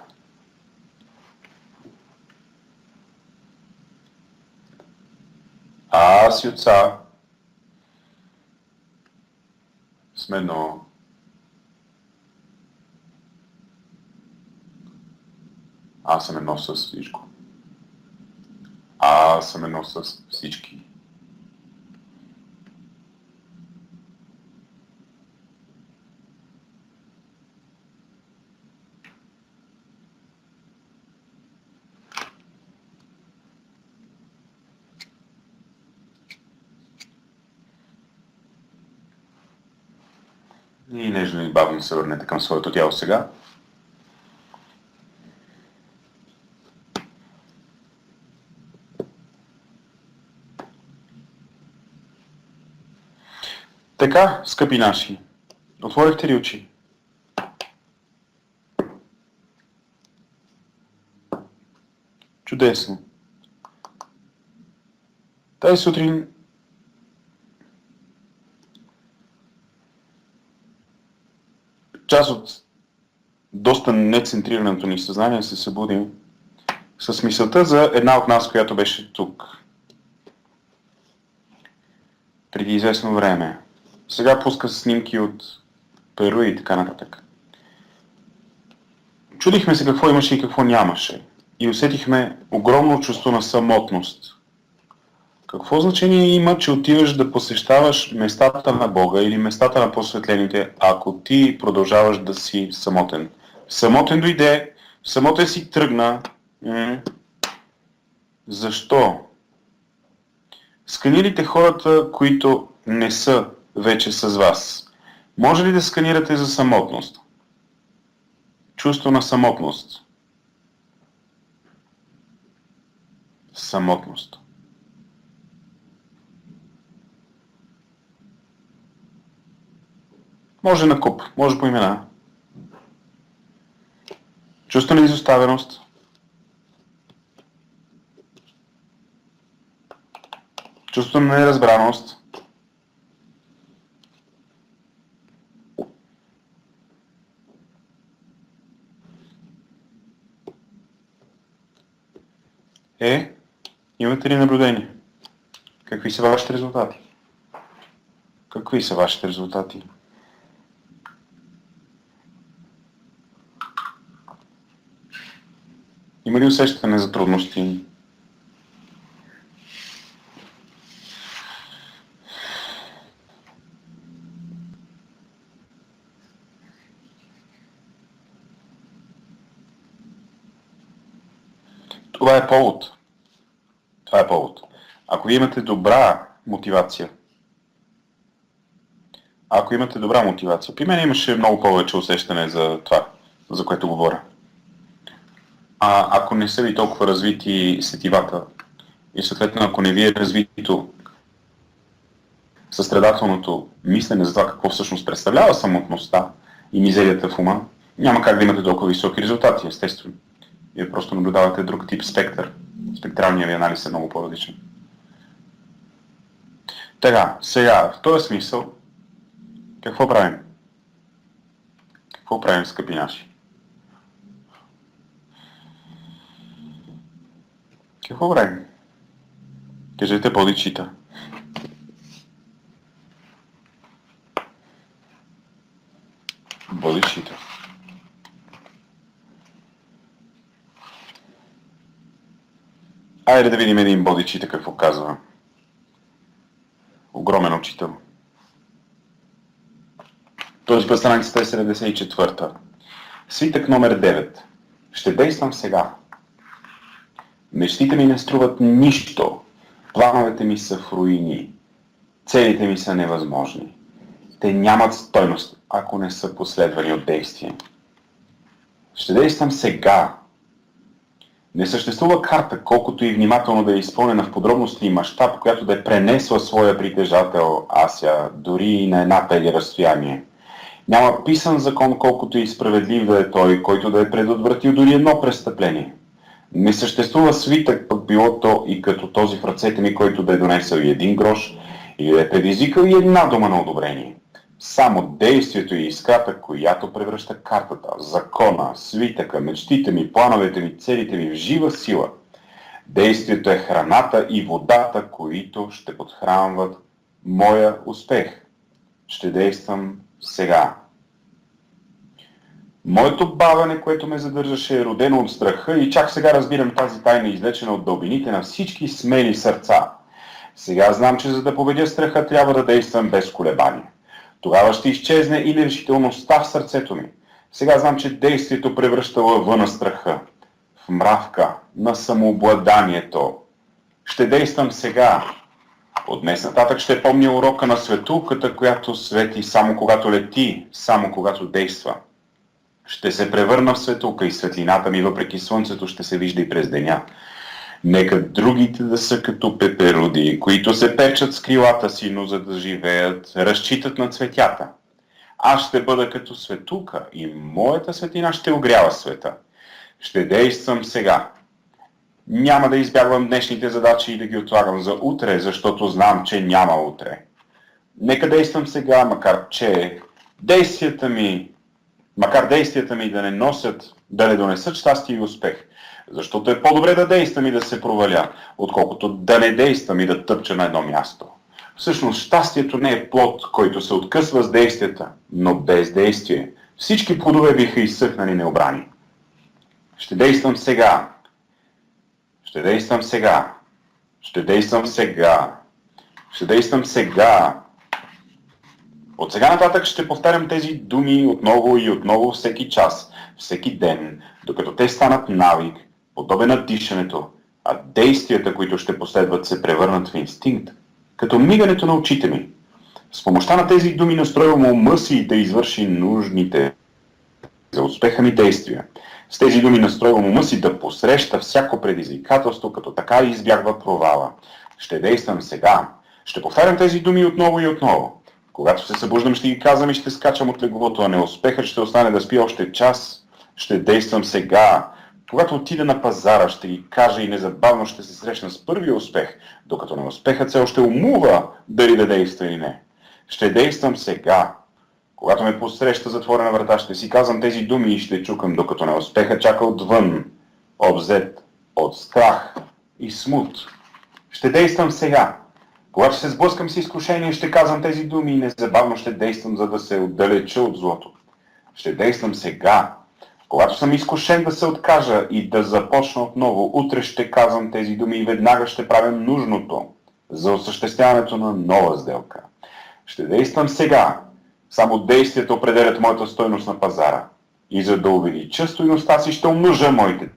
Аз и отца сме едно. Аз съм едно с всичко. Аз съм едно с всички. И нежно и бавно се върнете към своето тяло сега. Така, скъпи наши, отворихте ли очи? Чудесно. Тази сутрин част от доста нецентрираното ни съзнание се събуди с мисълта за една от нас, която беше тук преди известно време. Сега пуска снимки от Перу и така нататък. Чудихме се какво имаше и какво нямаше. И усетихме огромно чувство на самотност. Какво значение има, че отиваш да посещаваш местата на Бога или местата на просветлените, ако ти продължаваш да си самотен? Самотен дойде, самотен си тръгна. Защо? Сканирайте хората, които не са вече с вас. Може ли да сканирате за самотност? Чувство на самотност. Самотност. Може на куп, може по имена. Чувство на изоставеност. Чувство на неразбраност. Имате ли наблюдение? Какви са вашите резултати? Какви са вашите резултати? Има ли усещане за трудности? Това е повод. Това е повод. Ако вие имате добра мотивация, при мен имаше много повече усещане за това, за което говоря. Ако не са ви толкова развити сетивата и съответно ако не ви е развито състрадателното мислене за това какво всъщност представлява самотността и мизерията в ума, няма как да имате толкова високи резултати, естествено. Вие просто наблюдавате друг тип спектър. Спектралният ви анализ е много по-различен. Така, сега, в този смисъл, какво правим? Какво правим, скъпи наши? Какво правим? Кажете бодичита. Бодичита. Айде да видим един бодичита какво казва. Огромен учител. Този път страницата е 74. Свитък номер 9. Ще действам сега. Мечтите ми не струват нищо. Плановете ми са в руини. Целите ми са невъзможни. Те нямат стойност, ако не са последвани от действие. Ще действам сега. Не съществува карта, колкото и внимателно да е изпълнена в подробности и мащаб, която да е пренесла своя притежател Ася, дори и на една педи разстояние. Няма писан закон, колкото и справедлив да е той, който да е предотвратил дори едно престъпление. Не съществува свитък, пък било то и като този в ръцете ми, който да е донесъл и един грош, и да е предизвикал и една дума на одобрение. Само действието и искрата, която превръща картата, закона, свитъка, мечтите ми, плановете ми, целите ми в жива сила. Действието е храната и водата, които ще подхранват моя успех. Ще действам сега. Моето бавене, което ме задържаше, е родено от страха и чак сега разбирам тази тайна, излечена от дълбините на всички смели сърца. Сега знам, че за да победя страха, трябва да действам без колебание. Тогава ще изчезне и нерешителността в сърцето ми. Сега знам, че действието превръща лъва на страха, в мравка на самообладанието. Ще действам сега. От днес нататък ще помня урока на светулката, която свети само когато лети, само когато действа. Ще се превърна в светулка и светлината ми, въпреки слънцето, ще се вижда и през деня. Нека другите да са като пеперуди, които се печат с крилата си, но за да живеят, разчитат на цветята. Аз ще бъда като светулка и моята светлина ще огрява света. Ще действам сега. Няма да избягвам днешните задачи и да ги отлагам за утре, защото знам, че няма утре. Нека действам сега, макар действията ми да не донесат щастие и успех. Защото е по-добре да действам и да се проваля, отколкото да не действам и да тъпча на едно място. Всъщност щастието не е плод, който се откъсва с действията, но без действие. Всички плодове биха изсъхнали необрани. Ще действам сега. Ще действам сега. Ще действам сега. Ще действам сега. От сега нататък ще повтарям тези думи отново и отново всеки час, всеки ден, докато те станат навик, подобен на дишането, а действията, които ще последват, се превърнат в инстинкт, като мигането на очите ми. С помощта на тези думи настройвам ума си да извърши нужните за успеха ми действия. С тези думи настройвам ума си да посреща всяко предизвикателство, като така избягва провала. Ще действам сега. Ще повтарям тези думи отново и отново. Когато се събуждам, ще ги казвам и ще скачам от леглото, а неуспехът ще остане да спи още час. Ще действам сега. Когато отида на пазара, ще ги кажа и незабавно ще се срещна с първия успех, докато неуспехът се още умува дали да действа или не. Ще действам сега. Когато ме посреща затворена врата, ще си казвам тези думи и ще чукам, докато неуспехът чака отвън, обзет от страх и смут. Ще действам сега. Когато се сблъскам с изкушение, ще казвам тези думи и незабавно ще действам, за да се отдалеча от злото. Ще действам сега. Когато съм изкушен да се откажа и да започна отново, утре ще казвам тези думи и веднага ще правя нужното за осъществяването на нова сделка. Ще действам сега. Само действията определят моята стойност на пазара. И за да увелича стойността си, ще умножа моите.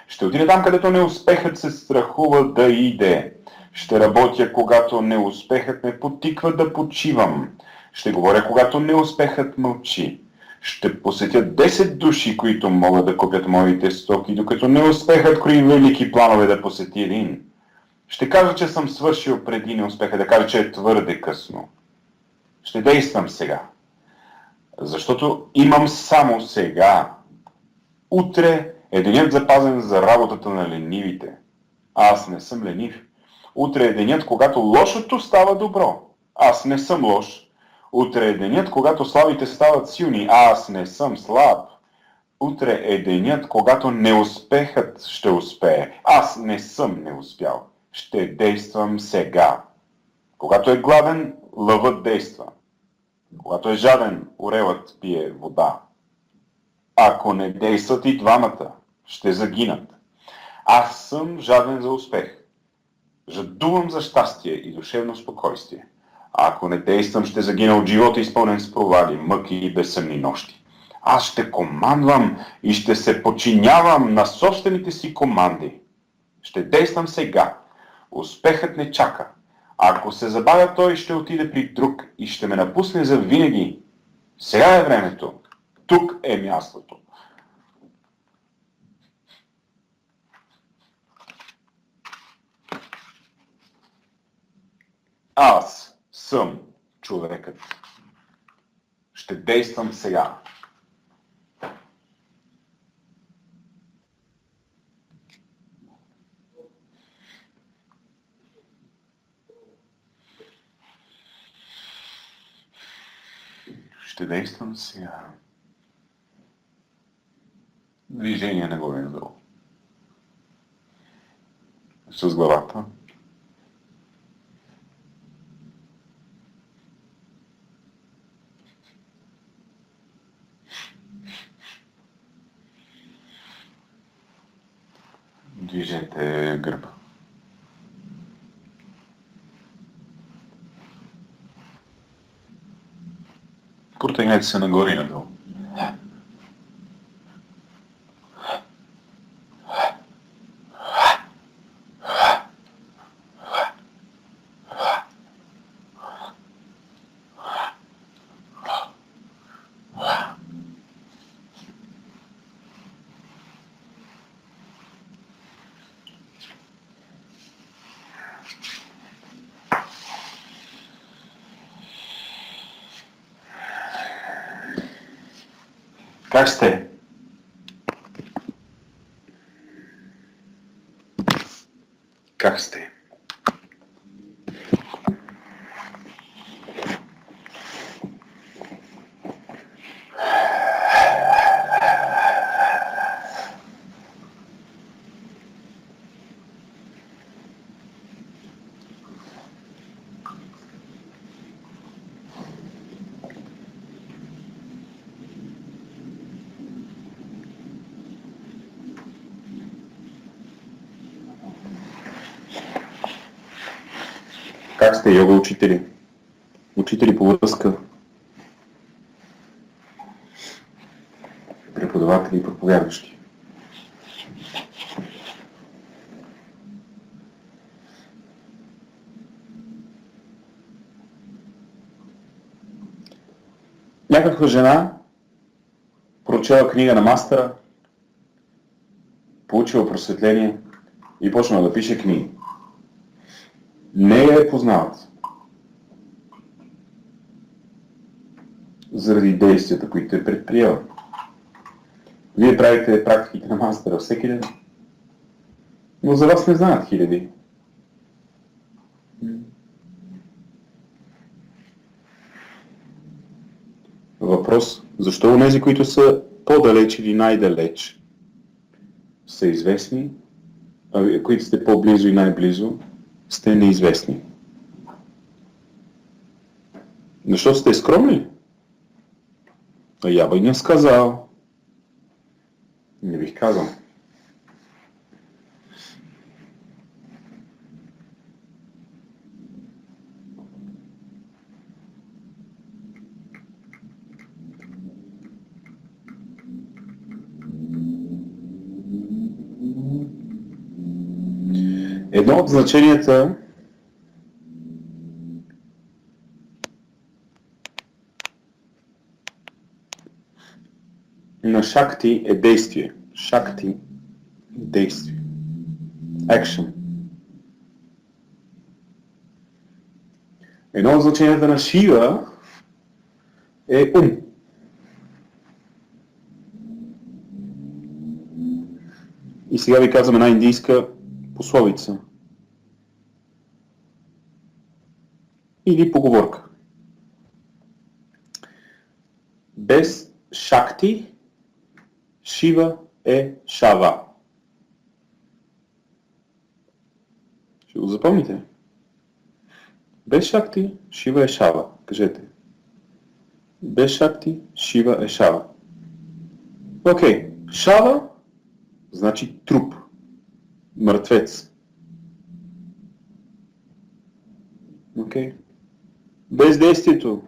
Ще отида там, където неуспехът се страхува да иде. Ще работя, когато неуспехът ме потиква да почивам. Ще говоря, когато неуспехът мълчи. Ще посетя 10 души, които могат да купят моите стоки, докато неуспехът крои велики планове да посети един. Ще кажа, че съм свършил преди неуспеха, да кажа, че е твърде късно. Ще действам сега. Защото имам само сега. Утре е денят запазен за работата на ленивите. Аз не съм ленив. Утре е денят, когато лошото става добро. Аз не съм лош. Утре е денят, когато слабите стават силни. Аз не съм слаб. Утре е денят, когато неуспехът ще успее. Аз не съм неуспял. Ще действам сега. Когато е гладен, лъвът действа. Когато е жаден, орелът пие вода. Ако не действат и двамата, ще загинат. Аз съм жаден за успех. Жадувам за щастие и душевно спокойствие. А ако не действам, ще загина от живота, изпълнен с провали, мъки и безсъмни нощи. Аз ще командвам и ще се подчинявам на собствените си команди. Ще действам сега. Успехът не чака. А ако се забавя, той ще отиде при друг и ще ме напусне за винаги. Сега е времето. Тук е мястото. Аз съм човекът. Ще действам сега. Ще действам сега. Движение нагоре надолу. С главата. Движете гърба. Протегнете се нагоре и надолу. Как сте? Как сте? Как сте, йога учители? Учители по връзка? Преподаватели и проповядващи? Някаква жена прочела книга на мастера, получила просветление и почнала да пише книги. Не я познават. заради действията, които е предприела. Вие правите практиките на мастера всеки ден, но за вас не знаят хиляди. Въпрос, защо онези, които са по-далеч или най-далеч, са известни, а които сте по-близо и най-близо, сте неизвестни? Защото сте скромни? А я би не сказал. Не бих казал. Едно от значенията на шакти е действие. Шакти е действие. Action. Едно от значенията на Шива е ум. И сега ви казвам една индийска пословица. Или поговорка. Без шакти, Шива е Шава. Ще го запомните. Без шакти, Шива е Шава. Кажете. Без шакти, Шива е Шава. Окей. Шава значи труп. Мъртвец. Окей. Без действието,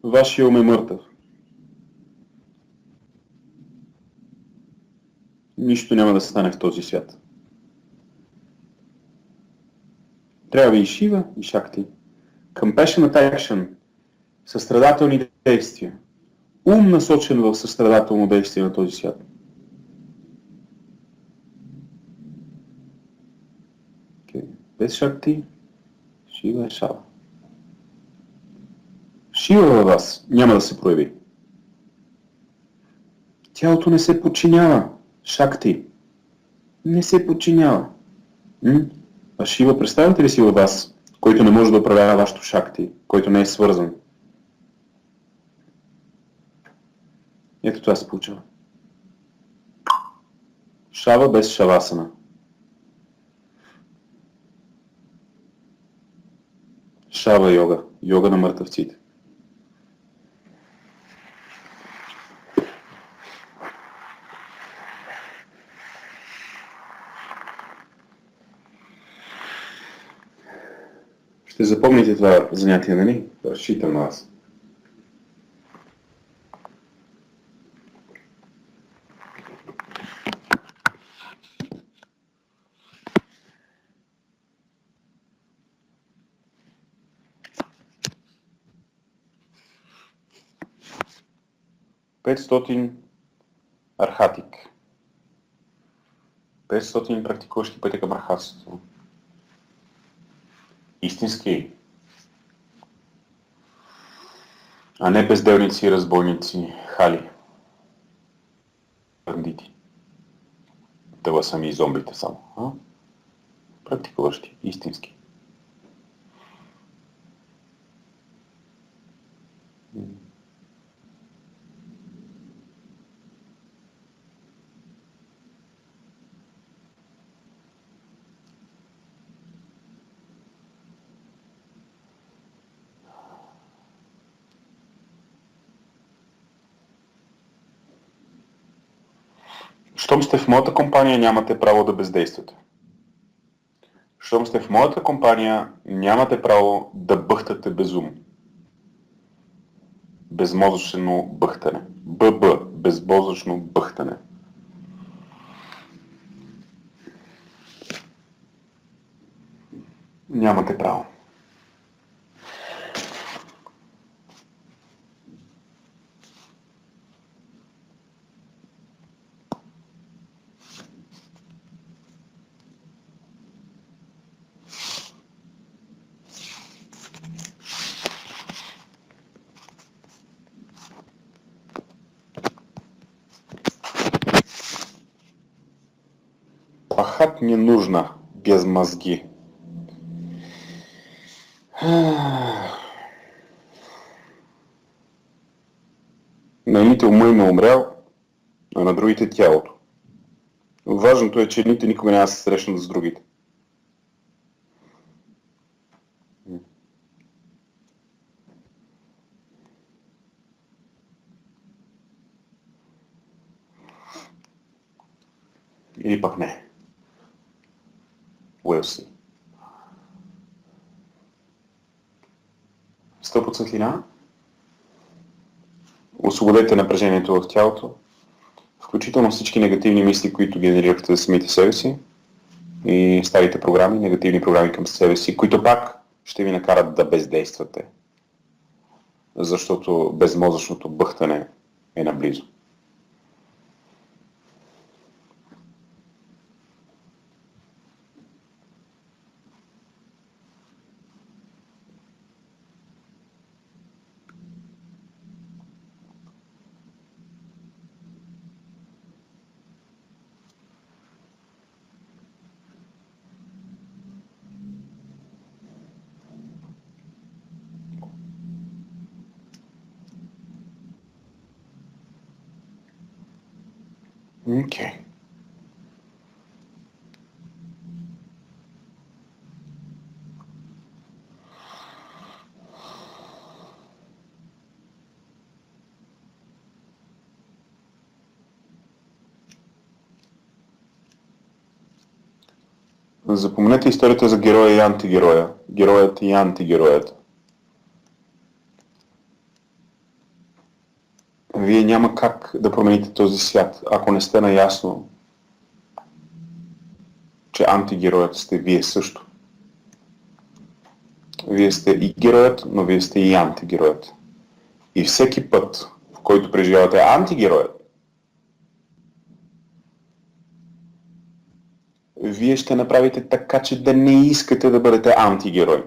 вашия ум е мъртъв. Нищо няма да стане в този свят. Трябва и Шива, и Шакти. Compassionate action. Състрадателни действия. Ум насочен в състрадателно действие на този свят. Okay. Без Шакти, Шива е Шава. Шива във вас няма да се прояви. Тялото не се подчинява. Шакти не се подчинява. А Шива, представяте ли си във вас, който не може да управлява вашето шакти, който не е свързан? Ето това се получава. Шава без шавасана. Шава йога. Йога на мъртъвците. Ще запомните това занятие, нали? Разчитам на вас. Петстотин архатик. 500 практикуващи пътя към архатството. Истински. А не безделници, разбойници, хали. Бандити. Това са ми и зомбите само. А? Практикуващи. Истински. Щом сте в моята компания, нямате право да бездействате. Щом сте в моята компания, нямате право да бъхтате без ум. Безмозъчно бъхтане. ББ. Безмозъчно бъхтане. Нямате право. ми е нужна, без мозги. На едните ума им е умрял, а на другите тялото. Важното е, че едните никога няма да се срещнат с другите. Или пък не. We'll see. Стълб от светлина. Освободете напрежението в тялото, включително всички негативни мисли, които генерирахте за самите себе си и старите програми, негативни програми към себе си, които пак ще ви накарат да бездействате, защото безмозъчното бъхтане е наблизо. Окей. Запомнете историята за героя и антигероя, героят и антигероят. Вие няма как да промените този свят, ако не сте наясно, че антигероят сте вие също. Вие сте и героят, но вие сте и антигероят. И всеки път, в който преживявате антигероят, вие ще направите така, че да не искате да бъдете антигерой.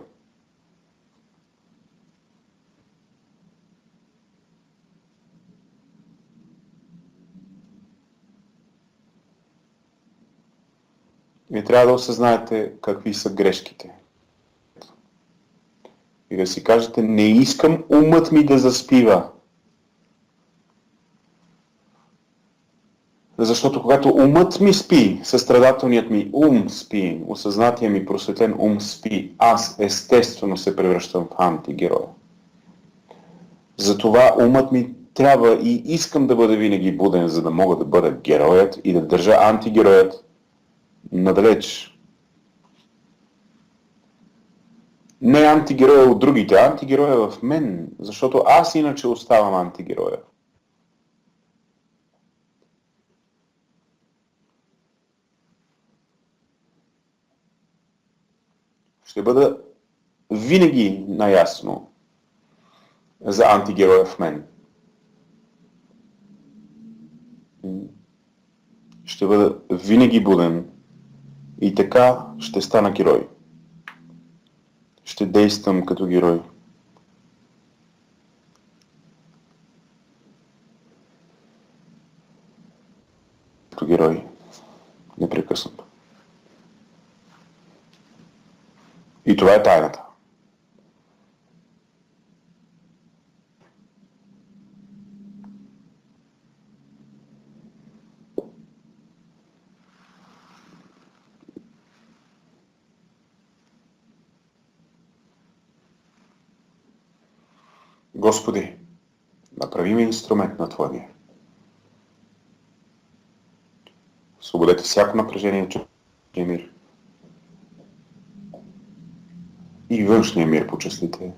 Вие трябва да осъзнаете какви са грешките. И да си кажете, не искам умът ми да заспива. Защото когато умът ми спи, състрадателният ми ум спи, осъзнатия ми просветлен ум спи, аз естествено се превръщам в антигероя. Затова умът ми трябва и искам да бъда винаги буден, за да мога да бъда героят и да държа антигероят надалеч. Не антигероя от другите, антигероя в мен, защото аз иначе оставам антигероя. Ще бъда винаги наясно за антигероя в мен. Ще бъда винаги буден и така ще стана герой. Ще действам като герой. Като герой. Непрекъснато. И това е тайната. Господи, направи ми инструмент на Твоя мир. Освободете всяко напрежение, че мир. И външния мир почувствайте.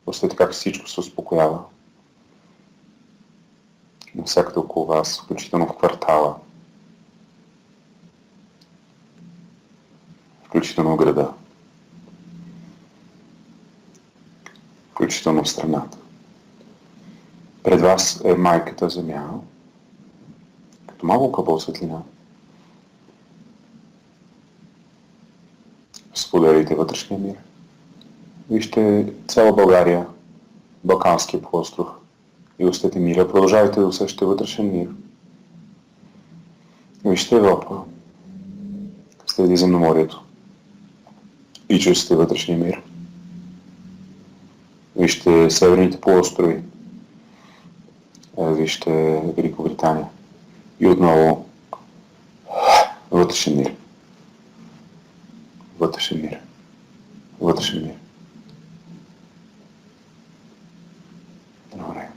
Усетете как всичко се успокоява. Навсякъде около вас, включително в квартала. Включително в града. Включително в страната. Пред вас е майката земя, като малко капъл светлина. Споделите вътрешния мир. Вижте цяла България, Балканския полуостров и усетете мира. Продължавайте да усещате вътрешен мир. Вижте Европа. Средиземноморието и чувствате вътрешния мир. Вижте северните полуострови, вижте Великобритания и отново вътрешен мир. Вътрешен мир. Вътрешен мир. Добре.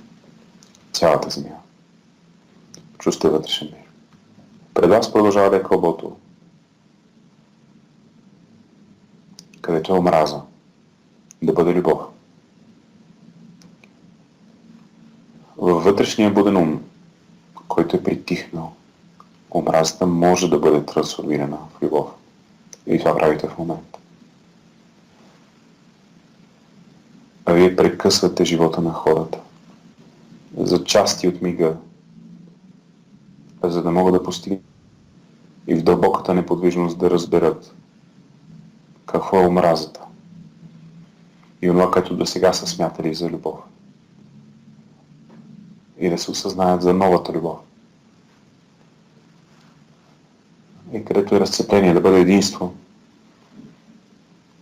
Цялата земя. Чувствате вътрешен мир. Пред вас продължава да е кълбото, където е омраза, да бъде любов. Във вътрешния буден ум, който е притихнал, омразата може да бъде трансформирана в любов. И това правите в момента. А вие прекъсвате живота на хората за части от мига, за да могат да постигнат и в дълбоката неподвижност да разберат какво е омразата и онова, което до сега са смятали за любов. И да се осъзнаят за новата любов. И където е разцепление, да бъде единство.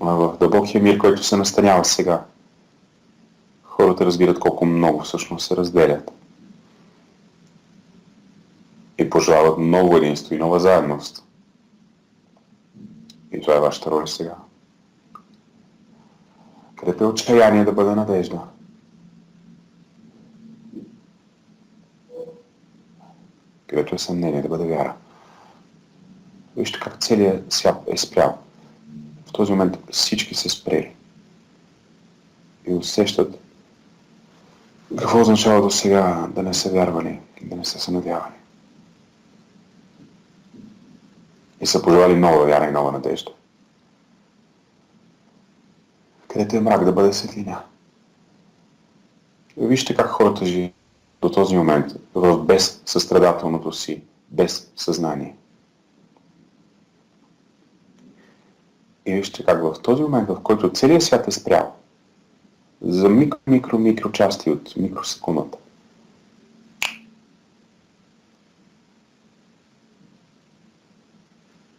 В дълбокия мир, който се настанява сега, хората разбират колко много всъщност се разделят. И пожелават ново единство и нова заедност. И това е вашата роля сега. Където е отчаяние да бъде надежда. Където е съмнение да бъде вяра. Вижте как целият свят е спрял. В този момент всички се спрели. И усещат какво означава до сега да не са вярвали, да не са се надявали. И са пожелали нова вяра и нова надежда. Където е мрак да бъде светлина. И вижте как хората живеят до този момент в без състрадателното си, без съзнание. И вижте как в този момент, в който целият свят е спрял, за микро части от микросекундата,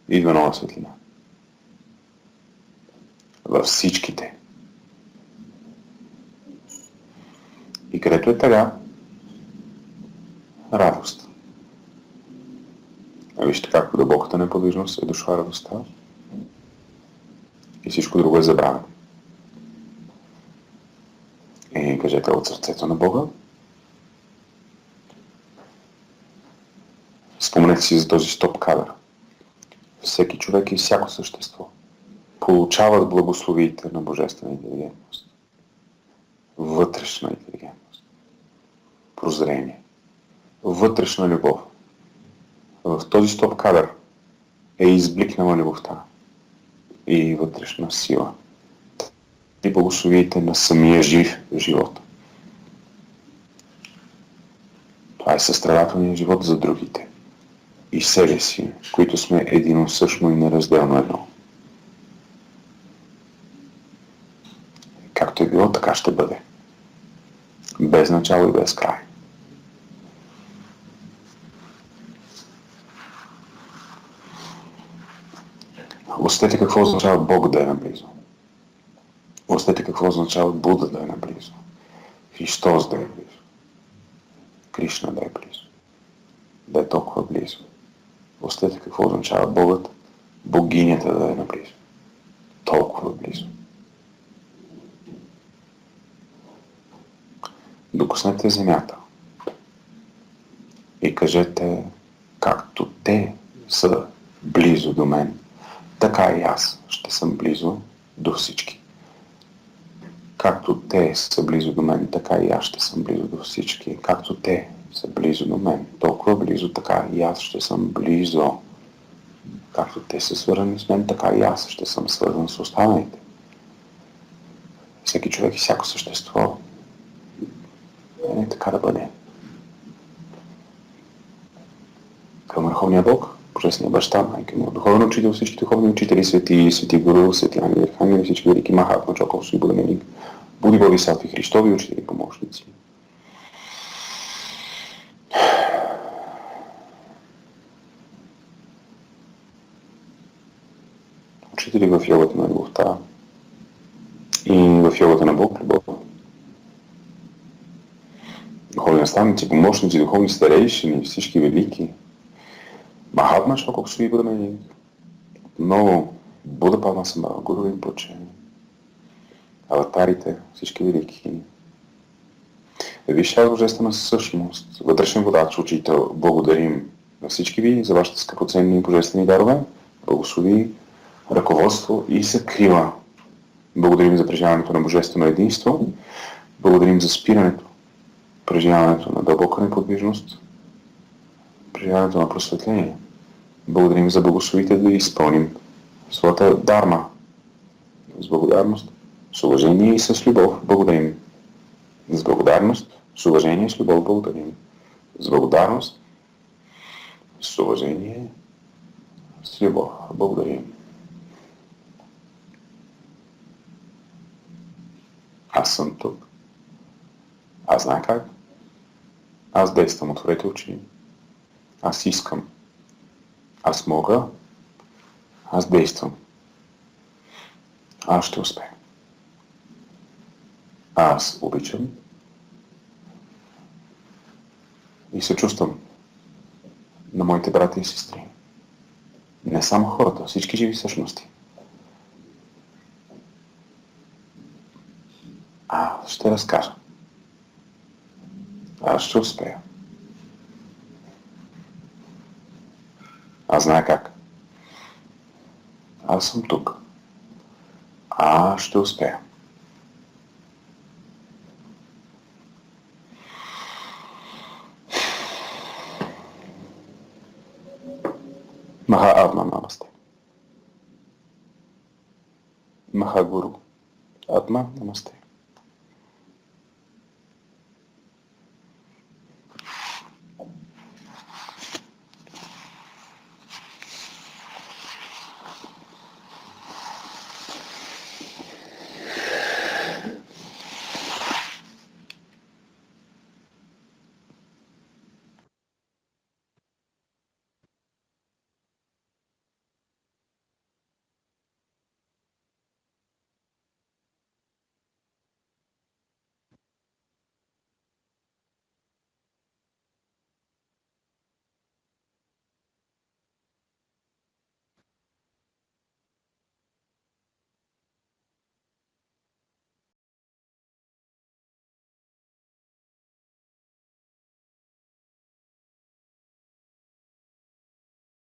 идва нова светлина. Във всичките. И където е тъга, радост. А вижте как в дълбоката неподвижност е дошла радостта. И всичко друго е забравено. И кажете от сърцето на Бога. Спомнете си за този стоп кадър. Всеки човек и всяко същество получават благословиите на божествена интелигентност. Вътрешна интелигентност. Прозрение. Вътрешна любов. В този стоп кадър е избликнала любовта и вътрешна сила. И благословиите на самия жив живот. Това е състрадателният живот за другите и себе си, които сме единосъщно и неразделно едно. Както е било, така ще бъде. Без начало и без край. Усетете какво означава Бог да е наблизо. Усетете какво означава Буда да е наблизо. Христос да е близо. Кришна да е близо. Да е толкова близо. Усетете какво означава Богът, богинята да е наблизо. Толкова близо. Докоснете земята и кажете, както те са близо до мен, така и аз ще съм близо до всички. Както те са близо до мен, така и аз ще съм близо до всички. Както те са близо до мен, толкова близо, така и аз ще съм близо. Както те са свързани с мен, така и аз ще съм свързан с останалите. Всеки човек и всяко същество. Не така да бъде. Към Върховния Бог, Божествения баща, майка му, духовен учител, всички духовни учители, свети Гуру, свети ангели, архангели, всички велики Махатма, Чокол, Будаменик, Буди Бодисатви, Христови учители и помощници. в йогата на любовта и в йогата на Бог любов. Духовни наставници, помощници, духовни старейшини, всички велики. Махатма Шока Шри Будамени, много Буда Падма Самбхава, Гуру Ринпоче, аватарите, всички велики. Висша божествена същност, вътрешен водач, учител, благодарим на всички ви за вашите скъпоценни божествени дарове, благослови, ръководство и закрила. Благодарим за преживяването на божествено единство, благодарим за спирането, преживяването на дълбока неподвижност, преживяването на просветление. Благодарим за благословите да изпълним своята дарма с благодарност, с уважение и с любов. Благодарим. С благодарност, с уважение и с любов благодарим. С благодарност, с уважение, с любов благодарим. Аз съм тук. Аз знам как. Аз действам, отворете очи. Аз искам. Аз мога. Аз действам. Аз ще успея. Аз обичам и се чувствам на моите брати и сестри. Не само хората, всички живи същности. Аз ще разкажа. Аз ще успея. Аз знае как. Аз съм тук. Аз ще успея. Маха Адма Намасте. Маха Гуру Адма Намасте.